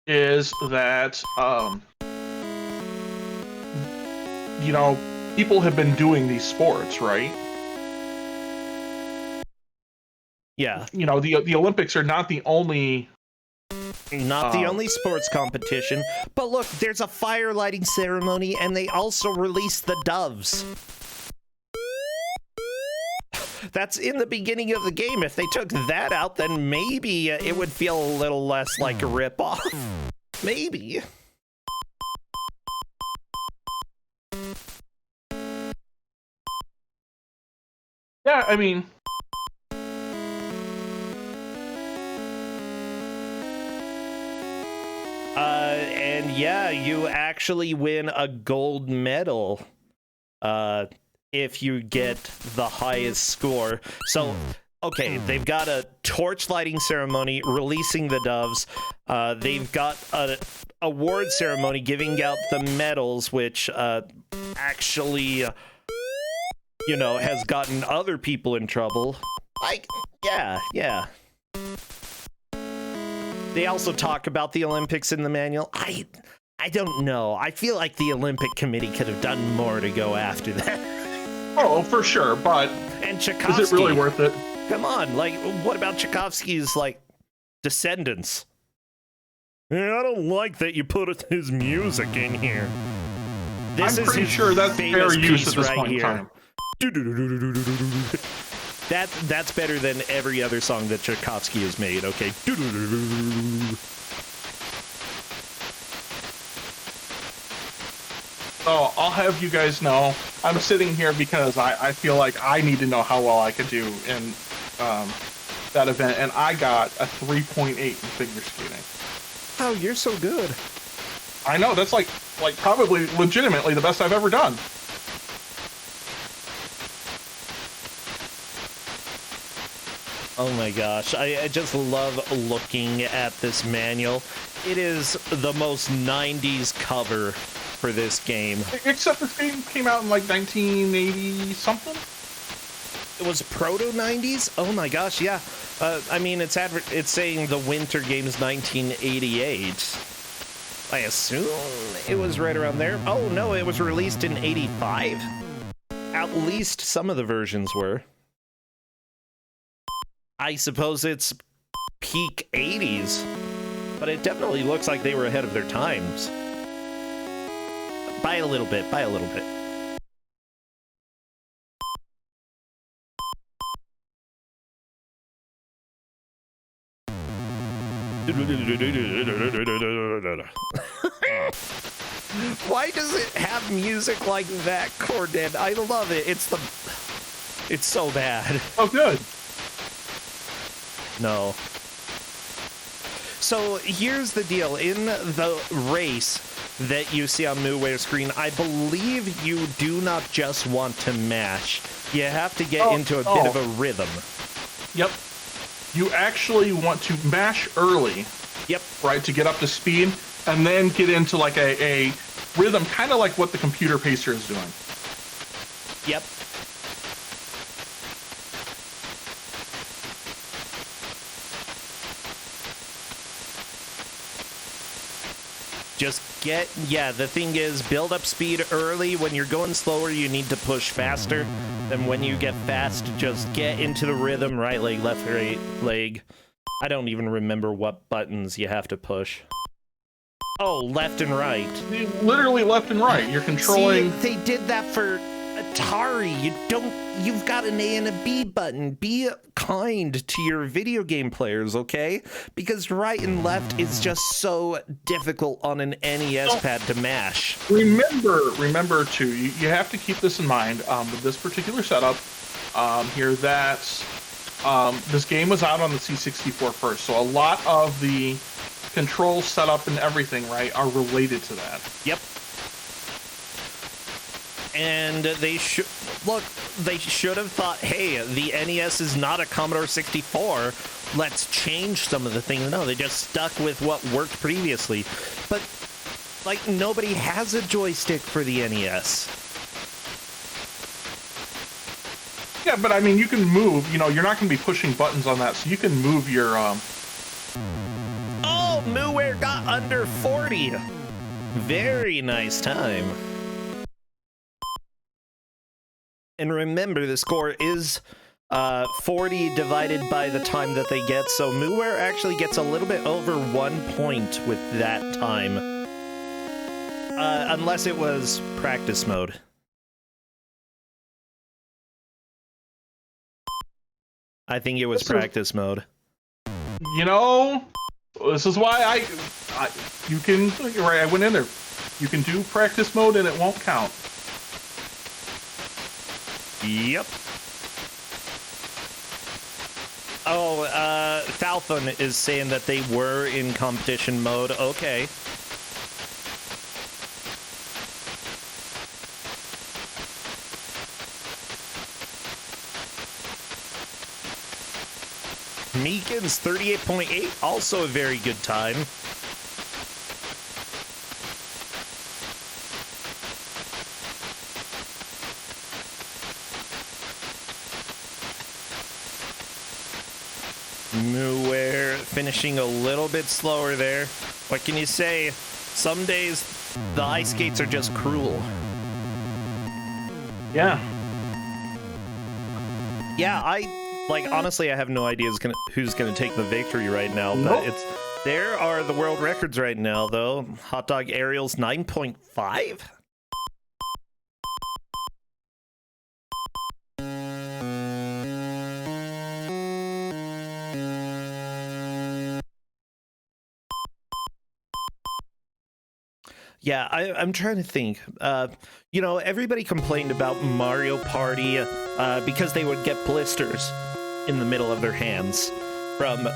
is that, you know, people have been doing these sports, right? Yeah. You know, the Olympics are not the only... Not the only sports competition, but look, there's a fire lighting ceremony, and they also release the doves. That's in the beginning of the game. If they took that out, then maybe it would feel a little less like a ripoff. Maybe. Yeah, I mean... and yeah, you actually win a gold medal if you get the highest score. So, okay, they've got a torch lighting ceremony releasing the doves. They've got an award ceremony giving out the medals, which actually, you know, has gotten other people in trouble. Yeah. They also talk about the Olympics in the manual. I don't know. I feel like the Olympic Committee could have done more to go after that. Oh, for sure, but And Tchaikovsky, is it really worth it? Come on, like, what about Tchaikovsky's, like, descendants? Yeah, I don't like that you put his music in here. This I'm is pretty his sure that's fair famous use piece at this right point in here. time. That's better than every other song that Tchaikovsky has made, okay? So I'll have you guys know, I'm sitting here because I feel like I need to know how well I could do in that event, and I got a 3.8 in figure skating. Oh, you're so good. I know, that's like probably legitimately the best I've ever done. Oh my gosh, I just love looking at this manual. It is the most 90s cover for this game. Except this game came out in like 1980 something. It was proto 90s? Oh my gosh, yeah. I mean, it's saying the Winter Games 1988. I assume it was right around there. Oh no, it was released in 85. At least some of the versions were. I suppose it's peak 80s, but it definitely looks like they were ahead of their times. By a little bit, by a little bit. Why does it have music like that, Corden? I love it. It's so bad. Oh, good. No. So here's the deal. In the race that you see on MooWare's screen, I believe you do not just want to mash. You have to get into a bit of a rhythm. Yep. You actually want to mash early. Yep. Right, to get up to speed, and then get into like a rhythm, kind of like what the computer pacer is doing. Yep. Just the thing is, build up speed early. When you're going slower, you need to push faster. Then when you get fast, just get into the rhythm, right leg, left, right leg. I don't even remember what buttons you have to push. Oh, left and right. Literally left and right. You're controlling... See, they did that for Atari. You've got an A and a B button. Be kind to your video game players, okay? Because right and left is just so difficult on an NES pad to mash. Remember too, you have to keep this in mind with this particular setup here that this game was out on the C64 first, so a lot of the control setup and everything, right, are related to that. Yep. And they should have thought, hey, the NES is not a Commodore 64. Let's change some of the things. No, they just stuck with what worked previously. But, like, nobody has a joystick for the NES. Yeah, but I mean, you can move. You know, you're not going to be pushing buttons on that, so you can move your... Oh, MooWare got under 40. Very nice time. And remember, the score is 40 divided by the time that they get, so MooWare actually gets a little bit over 1 point with that time. Unless it was practice mode. I think it was practice mode. You know, this is why you can, right, I went in there. You can do practice mode and it won't count. Yep. Oh, Falcon is saying that they were in competition mode. Okay. Meekins 38.8, also a very good time. Mooware finishing a little bit slower there. What can you say? Some days the ice skates are just cruel. Yeah. Yeah, honestly, I have no idea who's gonna take the victory right now, but there are the world records right now, though. Hot Dog Aerial's 9.5. Yeah, I'm trying to think. Everybody complained about Mario Party because they would get blisters in the middle of their hands from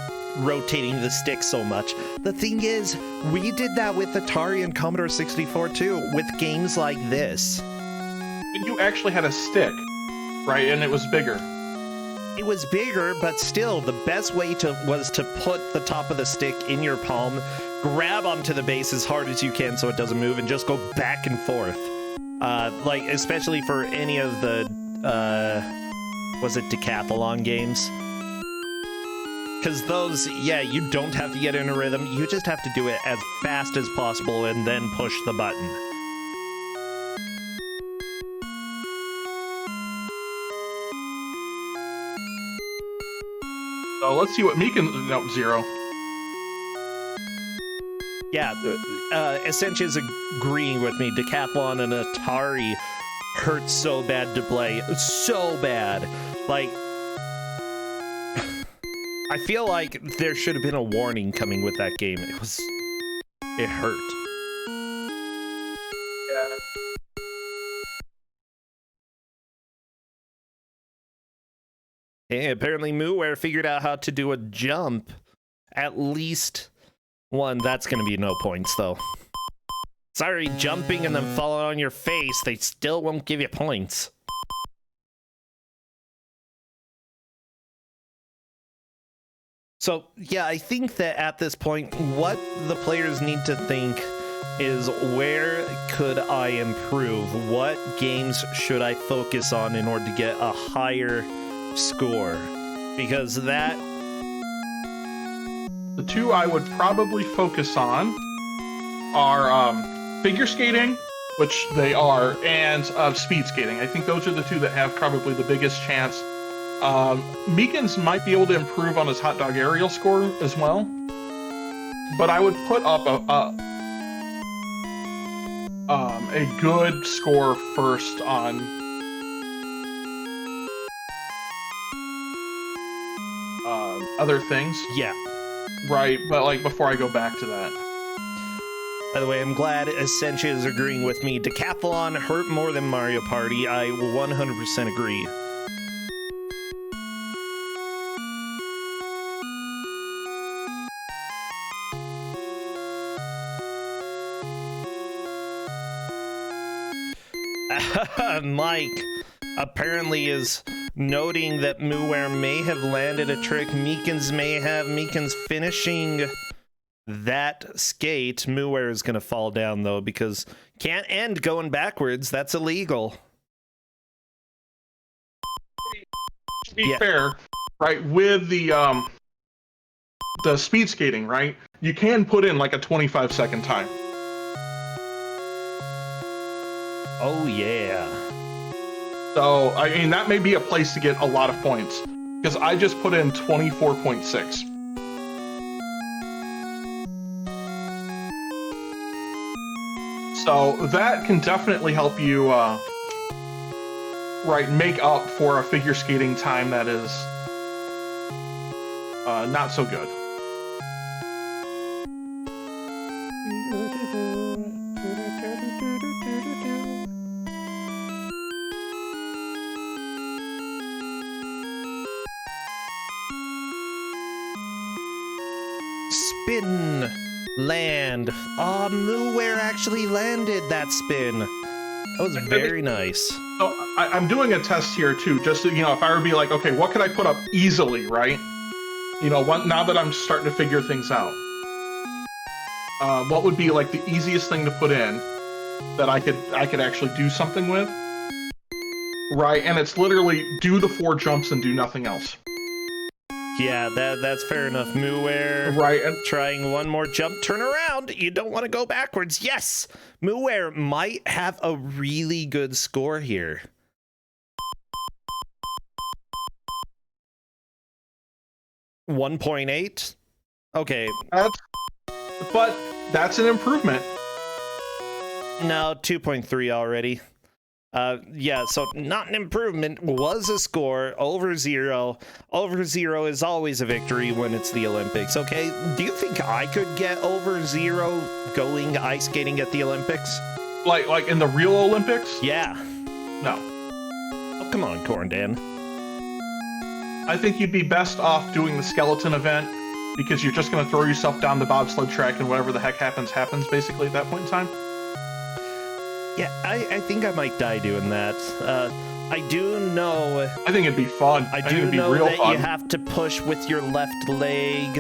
rotating the stick so much. The thing is, we did that with Atari and Commodore 64 too, with games like this. And you actually had a stick, right? And it was bigger. It was bigger, but still, the best way was to put the top of the stick in your palm, grab onto the base as hard as you can so it doesn't move, and just go back and forth. Especially for any of the, was it decathlon games? Because those, yeah, you don't have to get in a rhythm, you just have to do it as fast as possible and then push the button. So let's see what Meekin, no, 0. Yeah, Essentia is agreeing with me. Decathlon and Atari hurt so bad to play. So bad. Like, I feel like there should have been a warning coming with that game. It hurt. Yeah. Hey, apparently Mooware figured out how to do a jump. At least one. That's going to be no points, though. Sorry, jumping and then falling on your face, they still won't give you points. So, yeah, I think that at this point, what the players need to think is, where could I improve? What games should I focus on in order to get a higher score? Because that... The two I would probably focus on are figure skating, which they are, and speed skating. I think those are the two that have probably the biggest chance. Meekins might be able to improve on his hot dog aerial score as well, but I would put up a good score first on other things. Yeah. Right, but like before I go back to that. By the way, I'm glad Essentia is agreeing with me. Decathlon hurt more than Mario Party. I 100% agree. Mike apparently is noting that Mooware may have landed a trick. Meekins may have. Meekins finishing that skate. Mooware is going to fall down, though, because can't end going backwards. That's illegal. To be fair, right, with the speed skating, right, you can put in like a 25-second time. Oh, yeah. So, I mean, that may be a place to get a lot of points, because I just put in 24.6. So, that can definitely help you, right, make up for a figure skating time that is not so good. Spin land. Oh, Mooware actually landed that spin. That was very nice. So I'm doing a test here too, just so, if I were to be like, okay, what could I put up easily, right? Now that I'm starting to figure things out, what would be like the easiest thing to put in that I could actually do something with, right? And it's literally do the 4 jumps and do nothing else. Yeah, that's fair enough. Muware, Right, and trying one more jump, turn around. You don't want to go backwards. Yes, Muware might have a really good score here. .8. Okay. But that's an improvement. No, 2.3 already. Yeah, so not an improvement, was a score over 0. Over 0 is always a victory when it's the Olympics, okay? Do you think I could get over 0 going ice skating at the Olympics? Like in the real Olympics? Yeah. No. Oh, come on, Corndan. I think you'd be best off doing the skeleton event because you're just going to throw yourself down the bobsled track and whatever the heck happens, basically at that point in time. Yeah, I think I might die doing that. I do know... I think it'd be fun. I think do it'd be know real that fun. you have to push with your left leg.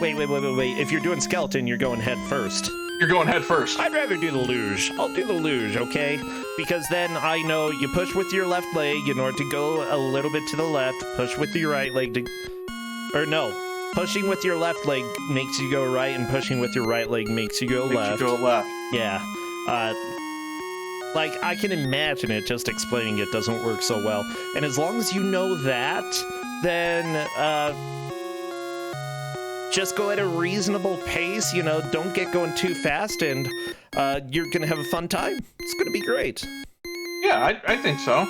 Wait. If you're doing skeleton, you're going head first. You're going head first. I'd rather do the luge. I'll do the luge, okay? Because then I know you push with your left leg in order to go a little bit to the left. Push with your right leg to... Or no. Pushing with your left leg makes you go right, and pushing with your right leg makes you go left. You go left. Yeah. Like, I can imagine it, just explaining it doesn't work so well. And as long as you know that, then, just go at a reasonable pace, you know, don't get going too fast, and you're gonna have a fun time. It's gonna be great. Yeah, I think so.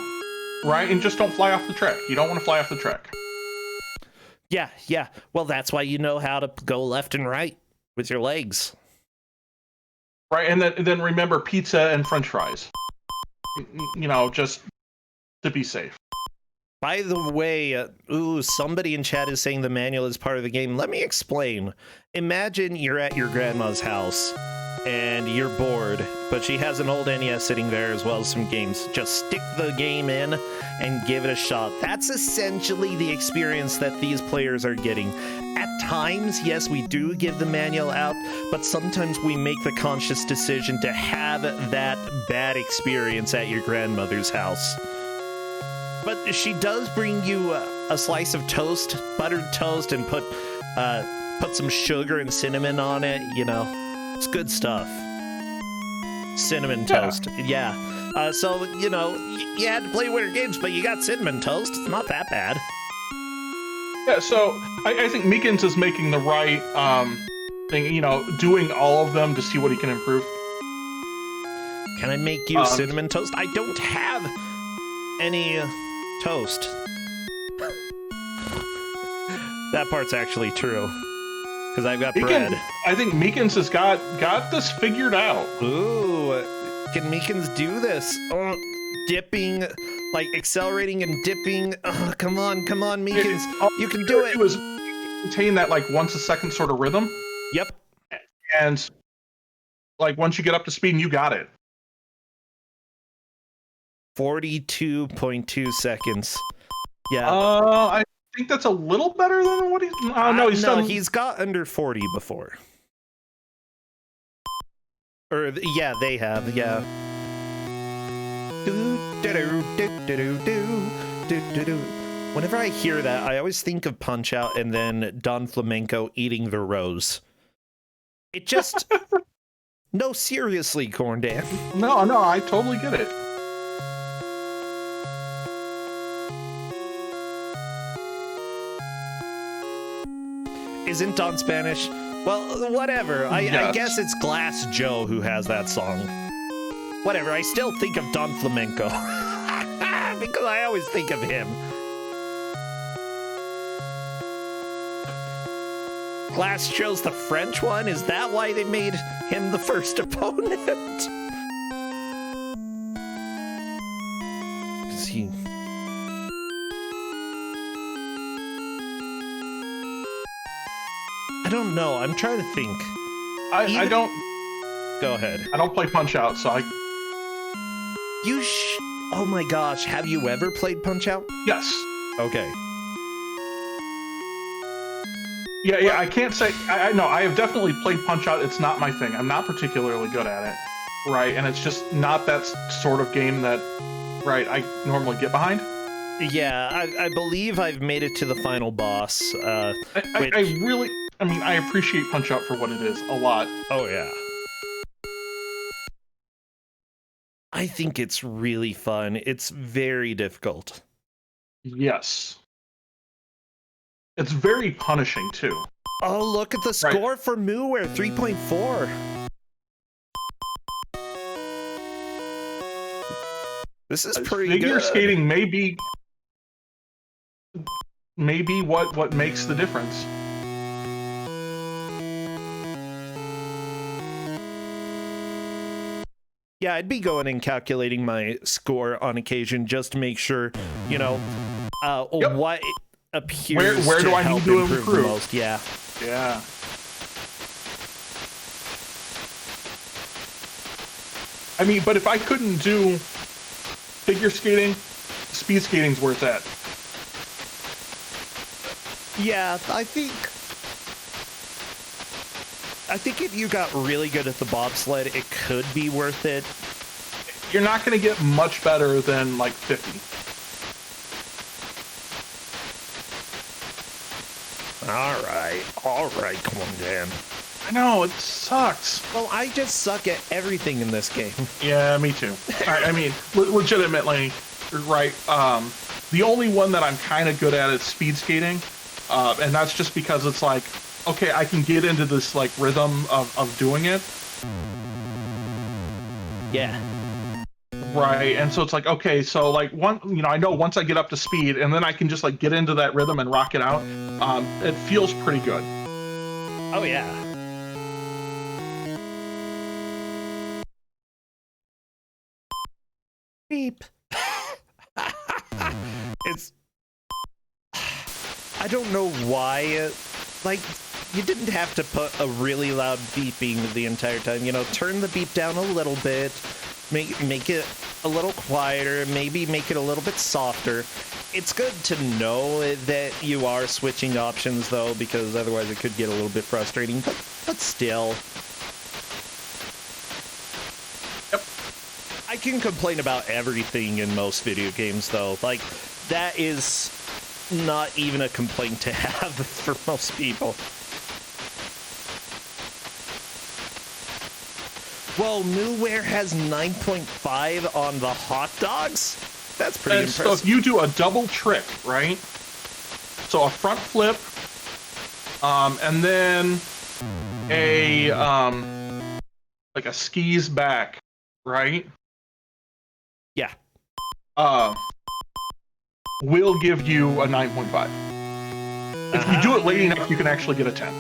Right? And just don't fly off the track. You don't want to fly off the track. Yeah. Well, that's why you know how to go left and right with your legs. Right, and then remember pizza and french fries. You know, just to be safe. By the way, somebody in chat is saying the manual is part of the game. Let me explain. Imagine you're at your grandma's house and you're bored, but she has an old NES sitting there as well as some games. Just stick the game in and give it a shot. That's essentially the experience that these players are getting. At times, yes, we do give the manual out, but sometimes we make the conscious decision to have that bad experience at your grandmother's house. But she does bring you a slice of toast, buttered toast, and put some sugar and cinnamon on it, you know. It's good stuff. Cinnamon toast. Yeah. So, you know, you had to play winter games, but you got cinnamon toast. It's not that bad. Yeah, so I think Meekins is making the right thing, you know, doing all of them to see what he can improve. Can I make you cinnamon toast? I don't have any toast. That part's actually true. Because I've got bread. I think Meekins has got this figured out. Ooh, can Meekins do this? Oh, dipping, like accelerating and dipping. Oh, come on, Meekins. You can do it. It was maintain that like once a second sort of rhythm. Yep. And like once you get up to speed, you got it. 42.2 seconds. Yeah. I think that's a little better than what he's. No, he's got under 40 before. Or yeah, they have. Yeah. Whenever I hear that, I always think of Punch Out and then Don Flamenco eating the rose. It just. No, seriously, Corndan. No, I totally get it. Isn't Don Spanish? Well, whatever. I guess it's Glass Joe who has that song. Whatever, I still think of Don Flamenco. Because I always think of him. Glass Joe's the French one? Is that why they made him the first opponent? Is he... I don't know. I'm trying to think. I don't. Go ahead. I don't play Punch Out, so I. Oh my gosh. Have you ever played Punch Out? Yes. Okay. Yeah. I can't say. I know. I have definitely played Punch Out. It's not my thing. I'm not particularly good at it. Right, and it's just not that sort of game that, right, I normally get behind. Yeah, I believe I've made it to the final boss. I appreciate Punch-Out for what it is a lot. Oh, yeah. I think it's really fun. It's very difficult. Yes. It's very punishing, too. Oh, look at the score for Mooware, 3.4. This is pretty good. Figure skating may be what makes the difference. Yeah, I'd be going and calculating my score on occasion just to make sure, you know, what appears where to do I help need to improve the improve? most. Yeah. Yeah. I mean, but if I couldn't do figure skating, speed skating's where it's at. Yeah, I think if you got really good at the bobsled, it could be worth it. You're not going to get much better than like 50. All right, come on, Dan. I know, it sucks. Well, I just suck at everything in this game. Yeah, me too. I mean, legitimately, right? The only one that I'm kind of good at is speed skating, and that's just because it's like, okay, I can get into this like rhythm of doing it. Yeah. Right, and so it's like, okay, so like I know once I get up to speed, and then I can just like get into that rhythm and rock it out. It feels pretty good. Oh yeah. Beep. I don't know why. Like, you didn't have to put a really loud beeping the entire time. You know, turn the beep down a little bit. Make it a little quieter, maybe make it a little bit softer. It's good to know that you are switching options, though, because otherwise it could get a little bit frustrating, but still. Yep. I can complain about everything in most video games, though. Like, that is not even a complaint to have for most people. Whoa, Mooware has 9.5 on the hot dogs? That's pretty impressive. So if you do a double trick, right? So a front flip, and then a like a skis back, right? Yeah. Will give you a 9.5. If you do it late enough, you can actually get a 10.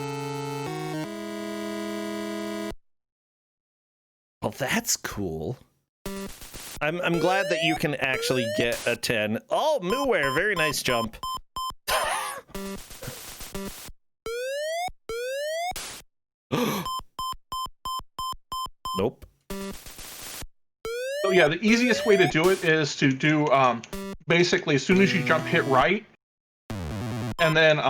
Well, that's cool. I'm glad that you can actually get a 10. Oh, Mooware, very nice jump. Nope. So yeah, the easiest way to do it is to do basically as soon as you jump, hit right, and then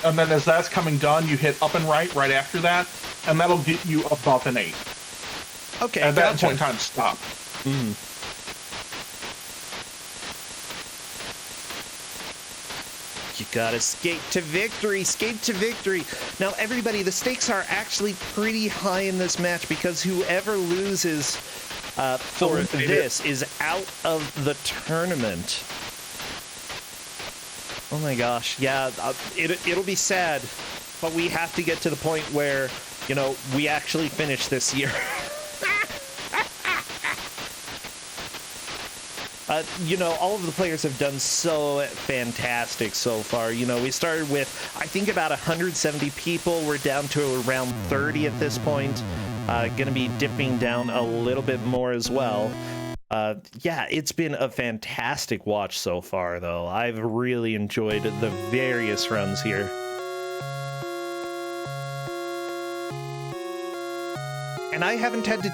as that's coming done, you hit up and right after that, and that'll get you above an 8. Okay. At that point in time, stop. Mm. You gotta skate to victory, skate to victory. Now, everybody, the stakes are actually pretty high in this match because whoever loses for this is out of the tournament. Oh my gosh, yeah, it'll be sad, but we have to get to the point where, you know, we actually finish this year. You know, all of the players have done so fantastic so far. You know, we started with, I think, about 170 people. We're down to around 30 at this point. Gonna be dipping down a little bit more as well. Yeah, it's been a fantastic watch so far, though. I've really enjoyed the various runs here. And I haven't had to,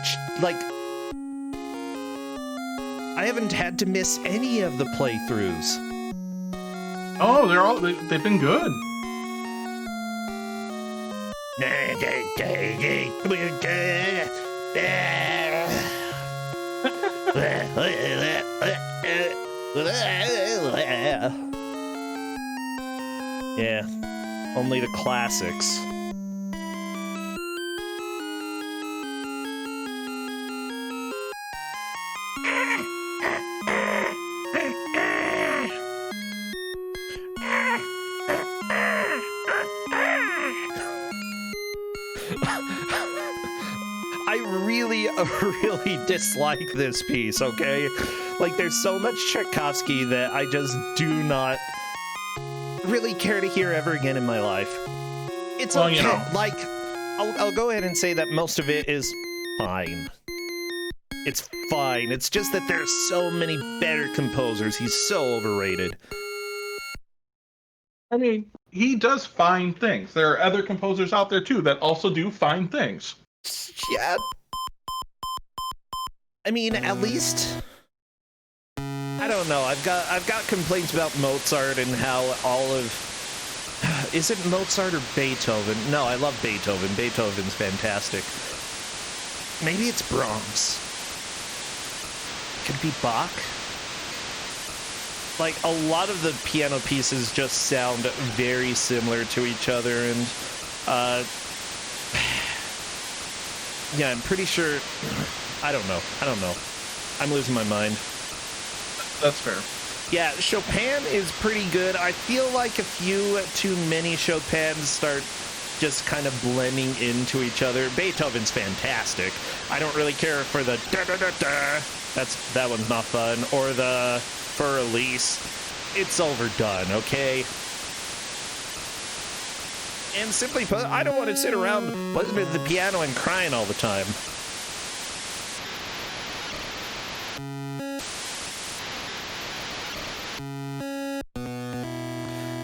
I haven't had to miss any of the playthroughs. Oh, they've been good. Yeah, only the classics. I really dislike this piece, okay? Like, there's so much Tchaikovsky that I just do not really care to hear ever again in my life. It's okay. You know. Like, I'll go ahead and say that most of it is fine. It's fine. It's just that there's so many better composers. He's so overrated. I mean, he does fine things. There are other composers out there too that also do fine things. Yeah. I mean, at least I don't know. I've got complaints about Mozart and how all of is it Mozart or Beethoven? No, I love Beethoven. Beethoven's fantastic. Maybe it's Brahms. Could it be Bach? Like, a lot of the piano pieces just sound very similar to each other, and yeah, I'm pretty sure. I don't know. I'm losing my mind. That's fair. Yeah, Chopin is pretty good. I feel like a few too many Chopins start just kind of blending into each other. Beethoven's fantastic. I don't really care for the da-da-da-da. That one's not fun. Or the Für Elise. It's overdone, okay? And simply put, I don't want to sit around listening to the piano and crying all the time.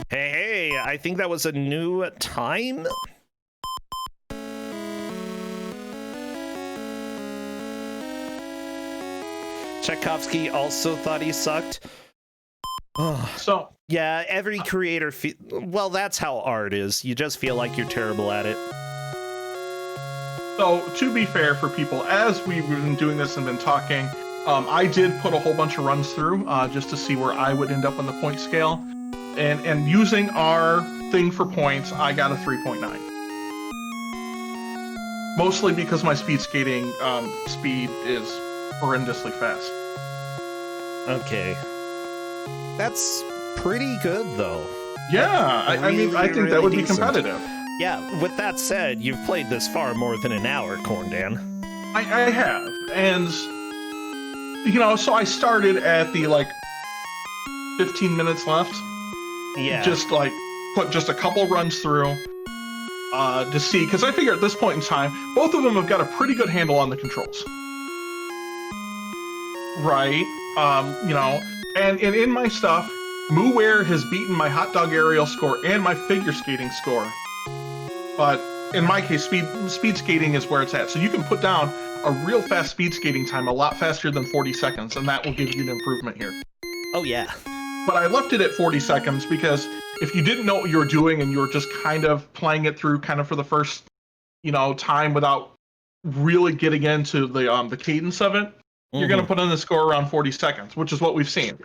Hey, I think that was a new time. Tchaikovsky also thought he sucked. Oh. So yeah, every creator well, that's how art is. You just feel like you're terrible at it. So to be fair for people, as we've been doing this and been talking, I did put a whole bunch of runs through just to see where I would end up on the point scale. And using our thing for points, I got a 3.9. Mostly because my speed skating speed is horrendously fast. Okay. That's pretty good, though. Yeah, I mean, I think really that would be competitive. Yeah, with that said, you've played this far more than an hour, Corndan. I have, and, you know, so I started at the, 15 minutes left. Yeah. Just, put just a couple runs through to see, because I figure at this point in time, both of them have got a pretty good handle on the controls. Right? You know, and in my stuff, Mu-Ware has beaten my hot dog aerial score and my figure skating score. But in my case, speed skating is where it's at. So you can put down a real fast speed skating time a lot faster than 40 seconds, and that will give you an improvement here. Oh, yeah. But I left it at 40 seconds because if you didn't know what you were doing and you were just kind of playing it through kind of for the first, time without really getting into the cadence of it, you're going to put in the score around 40 seconds, which is what we've seen.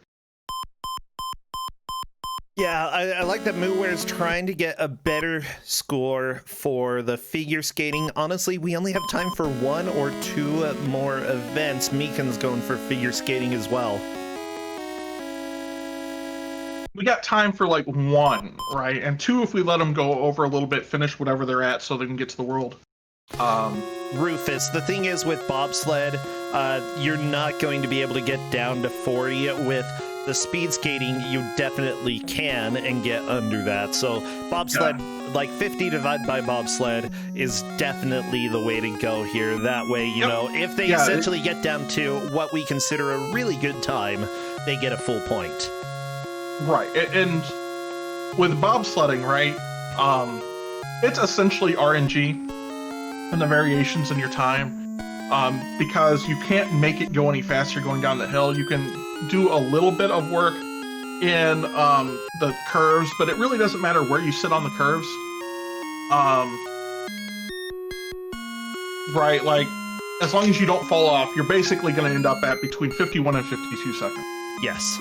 Yeah, I like that Mu-Ware's trying to get a better score for the figure skating. Honestly, we only have time for 1 or 2 more events. Meekin's going for figure skating as well. We got time for 1, right? And 2 if we let them go over a little bit, finish whatever they're at so they can get to the world. Rufus, the thing is with bobsled, you're not going to be able to get down to 40 with the speed skating. You definitely can and get under that. So bobsled, 50 divided by bobsled is definitely the way to go here. That way, if they essentially get down to what we consider a really good time, they get a full point. Right, and with bobsledding, right, it's essentially RNG and the variations in your time, because you can't make it go any faster going down the hill. You can do a little bit of work in the curves, but it really doesn't matter where you sit on the curves. Right, as long as you don't fall off, you're basically going to end up at between 51 and 52 seconds. Yes.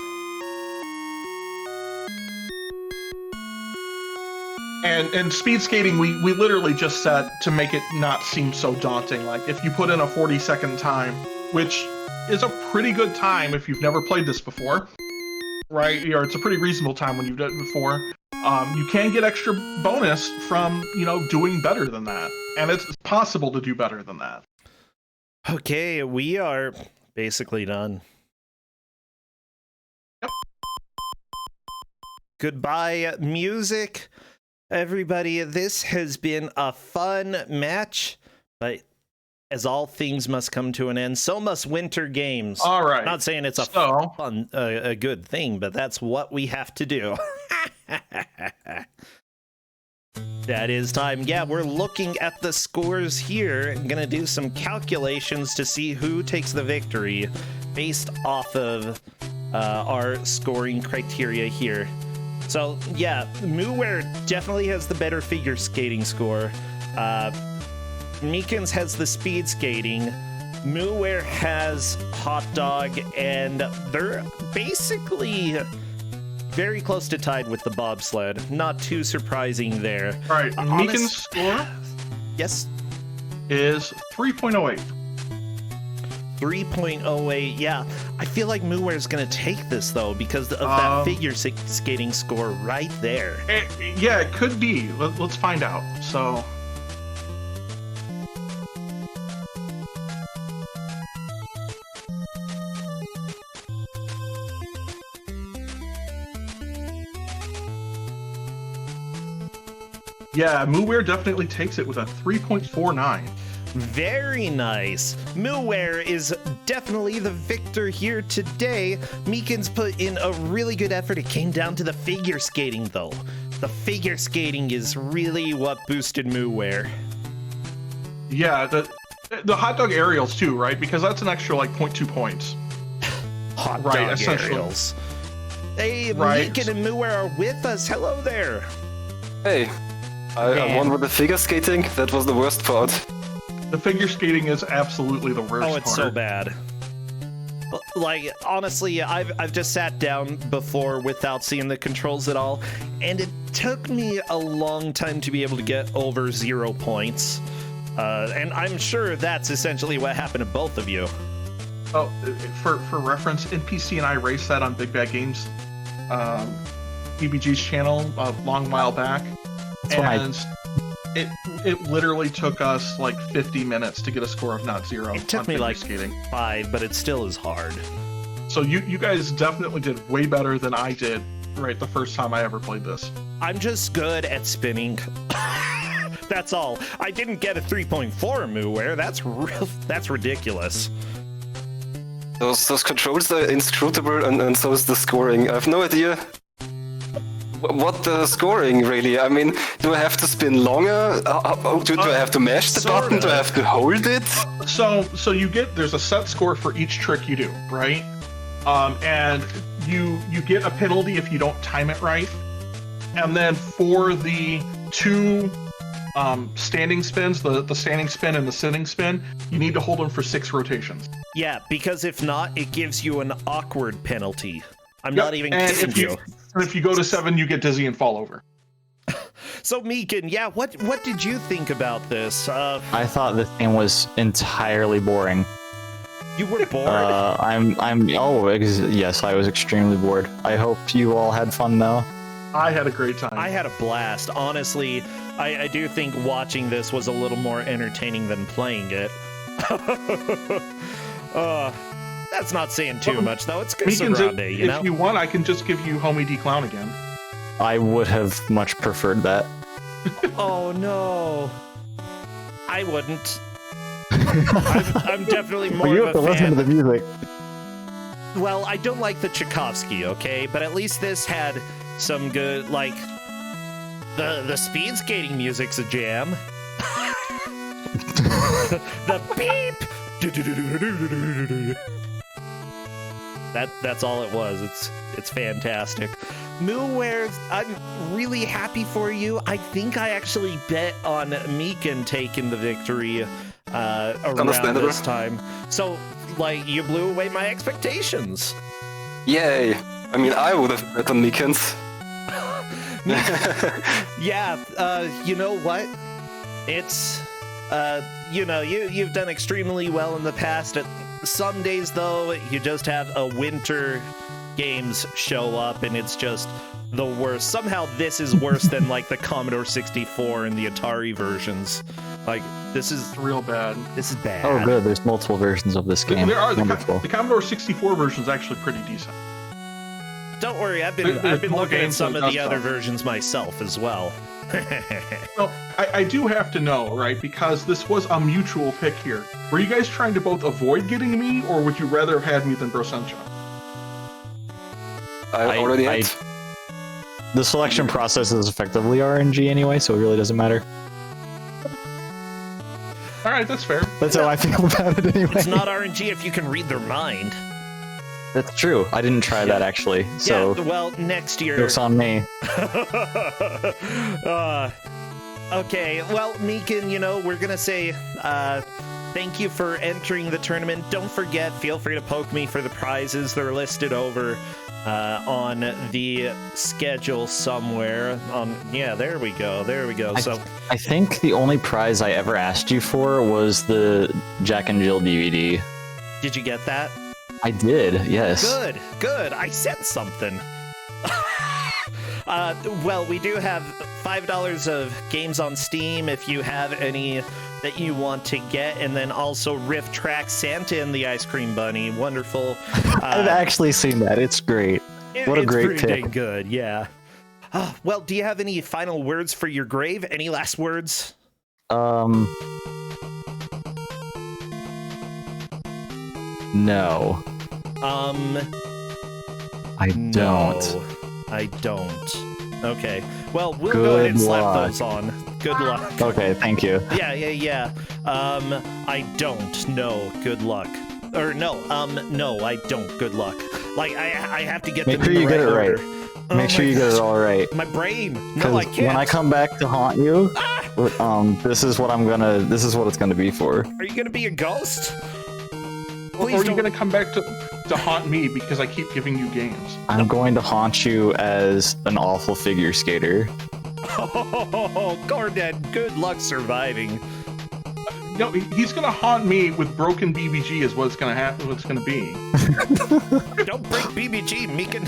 And speed skating, we literally just set to make it not seem so daunting. Like if you put in a 40-second time, which is a pretty good time if you've never played this before, right? Or it's a pretty reasonable time when you've done it before. You can get extra bonus from, doing better than that. And it's possible to do better than that. Okay, we are basically done. Yep. Goodbye, music. Everybody, this has been a fun match, but as all things must come to an end, so must winter games. All right. Not saying it's a fun, a good thing, but that's what we have to do. That is time. Yeah, we're looking at the scores here. I'm gonna do some calculations to see who takes the victory based off of our scoring criteria here. So yeah, Mooware definitely has the better figure skating score. Meekins has the speed skating. Mooware has hot dog, and they're basically very close to tied with the bobsled. Not too surprising there. All right, Meekins' score yes is 3.08. 3.08. Yeah, I feel like Mooware's gonna take this though because of that figure skating score right there. Yeah, it could be. Let's find out. So. Yeah, Mooware definitely takes it with a 3.49. Very nice. Mooware is definitely the victor here today. Meekins put in a really good effort. It came down to the figure skating, though. The figure skating is really what boosted Mooware. Yeah, the hot dog aerials too, right? Because that's an extra like 0.2 points. Hot dog aerials. Hey, right. Meekin and Mooware are with us. Hello there. Hey, I won with the figure skating. That was the worst part. The figure skating is absolutely the worst part. Oh, it's so bad. Like, honestly, I've just sat down before without seeing the controls at all, and it took me a long time to be able to get over 0 points. And I'm sure that's essentially what happened to both of you. Oh, for reference, NPC and I raced that on Big Bad Games, BBG's channel a long while back, and it literally took us like 50 minutes to get a score of not 0. It took me like skating. 5, but it still is hard. So you guys definitely did way better than I did, right, the first time I ever played this. I'm just good at spinning. That's all. I didn't get a 3.4 Mooware. That's ridiculous. Those controls are inscrutable, and so is the scoring. I have no idea what the scoring really. I mean, do I have to spin longer? Do I have to mash the button? Do I have to hold it? So there's a set score for each trick you do, right? And you get a penalty if you don't time it right. And then for the two standing spins, the standing spin and the sitting spin, you need to hold them for 6 rotations. Yeah, because if not, it gives you an awkward penalty. I'm not even kidding you. And if you go to 7, you get dizzy and fall over. So Meekin, yeah, what did you think about this? I thought this game was entirely boring. You were bored? Yes, I was extremely bored. I hope you all had fun though. I had a great time. I had a blast. Honestly, I do think watching this was a little more entertaining than playing it. That's not saying too much, though. It's Ku5ogrande, you know? If you want, I can just give you Homie D Clown again. I would have much preferred that. Oh, no. I wouldn't. I'm definitely more you of have a to listen fan. to the music. Well, I don't like the Tchaikovsky, okay? But at least this had some good, like... The speed skating music's a jam. The beep! That's all it was. It's fantastic. Mooware, I'm really happy for you. I think I actually bet on Meekin taking the victory around this time. So, like, you blew away my expectations. Yay! I mean, I would have bet on Meekins. Yeah, you know what? It's, you've done extremely well in the past. Some days, though, you just have a winter games show up, and it's just the worst. Somehow this is worse than, like, the Commodore 64 and the Atari versions. Like, this is real bad. This is bad. Oh, good. There's multiple versions of this game. There are. Wonderful. The Commodore 64 version is actually pretty decent. Don't worry, I've been more looking at games some than of the does other stuff. versions myself as well. Well, I do have to know, right? Because this was a mutual pick here. Were you guys trying to both avoid getting me, or would you rather have had me than Brosencha? I already had. The selection process is effectively RNG anyway, so it really doesn't matter. All right, that's fair. That's how I feel about it anyway. It's not RNG if you can read their mind. That's true. I didn't try that actually, so Yeah, well, next year. joke's on me. Okay, well, Meekin, we're gonna say thank you for entering the tournament. Don't forget, feel free to poke me for the prizes. They're listed over on the schedule somewhere. There we go. So I think the only prize I ever asked you for was the Jack and Jill DVD. did you get that? I did, yes. Good. I said something. Well, we do have $5 of games on Steam if you have any that you want to get, and then also Riff Track Santa and the Ice Cream Bunny. Wonderful. I've actually seen that. It's great. What a It's great pretty pick. dang good, yeah. Well, do you have any final words for your grave? Any last words? No. I don't. No, I don't. Okay. Well, we'll go Good ahead and slap luck. those on. Good luck. Okay, thank you. Yeah. I don't. No, good luck. Or no, I don't. Good luck. Like, I have to get Make them sure in you the get it right. order. Oh Make sure my you get gosh. it all right. My brain. No, Because I can't. when I come back to haunt you, this is what it's gonna be for. Are you gonna be a ghost? Or Please are you don't. going to come back to haunt me because I keep giving you games? I'm going to haunt you as an awful figure skater. Oh, Gordon, good luck surviving. No, he's going to haunt me with broken BBG is what's going to happen. What's going to be? Don't break BBG, Meekin.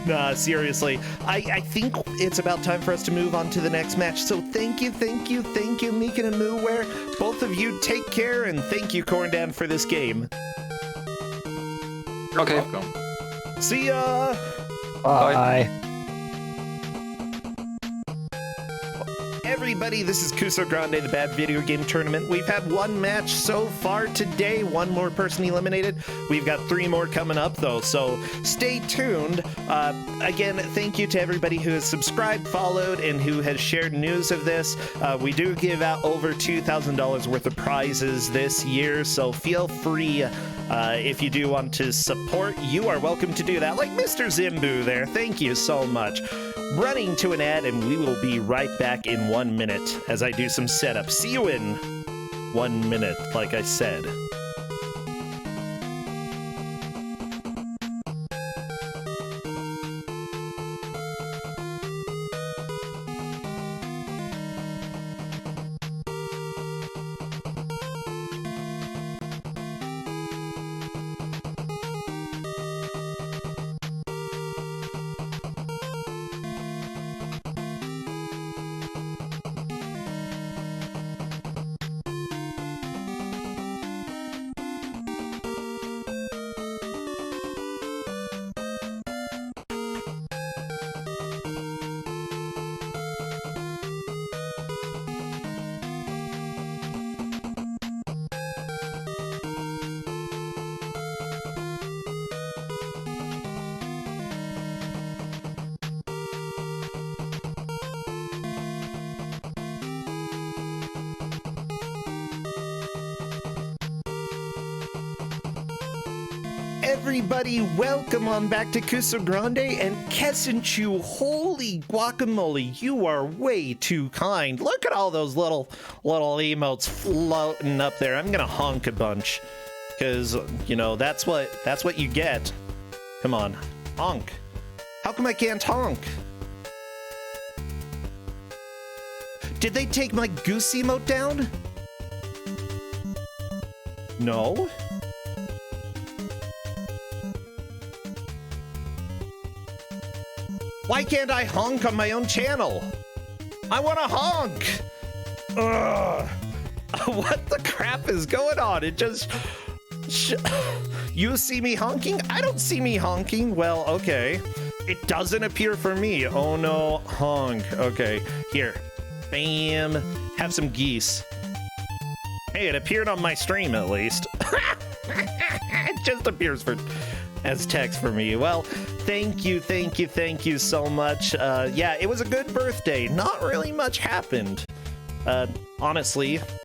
Nah, seriously. I think it's about time for us to move on to the next match. So thank you, Meekin and Mooware. Both of you take care, and thank you, Corndan, for this game. You're Okay. welcome. See ya! Bye. Everybody, this is Ku5ogrande, the Bad Video Game Tournament. We've had one match so far today, one more person eliminated. We've got 3 more coming up, though, so stay tuned. Again, thank you to everybody who has subscribed, followed, and who has shared news of this. We do give out over $2,000 worth of prizes this year, so feel free, if you do want to support, you are welcome to do that, like Mr. Zimbu there. Thank you so much. Running to an ad, and we will be right back in 1 minute as I do some setup. See you in 1 minute, like I said. Everybody, welcome on back to Ku5ogrande and Kessenchu. Holy guacamole, you are way too kind. Look at all those little emotes floating up there. I'm gonna honk a bunch, because that's what you get. Come on, honk. How come I can't honk? Did they take my goose emote down? No? Why can't I honk on my own channel? I want to honk! Ugh. What the crap is going on? It just... You see me honking? I don't see me honking. Well, okay. It doesn't appear for me. Oh no, honk. Okay, here. Bam. Have some geese. Hey, it appeared on my stream at least. It just appears as text for me. Well, thank you so much. Yeah, it was a good birthday. Not really much happened. Honestly,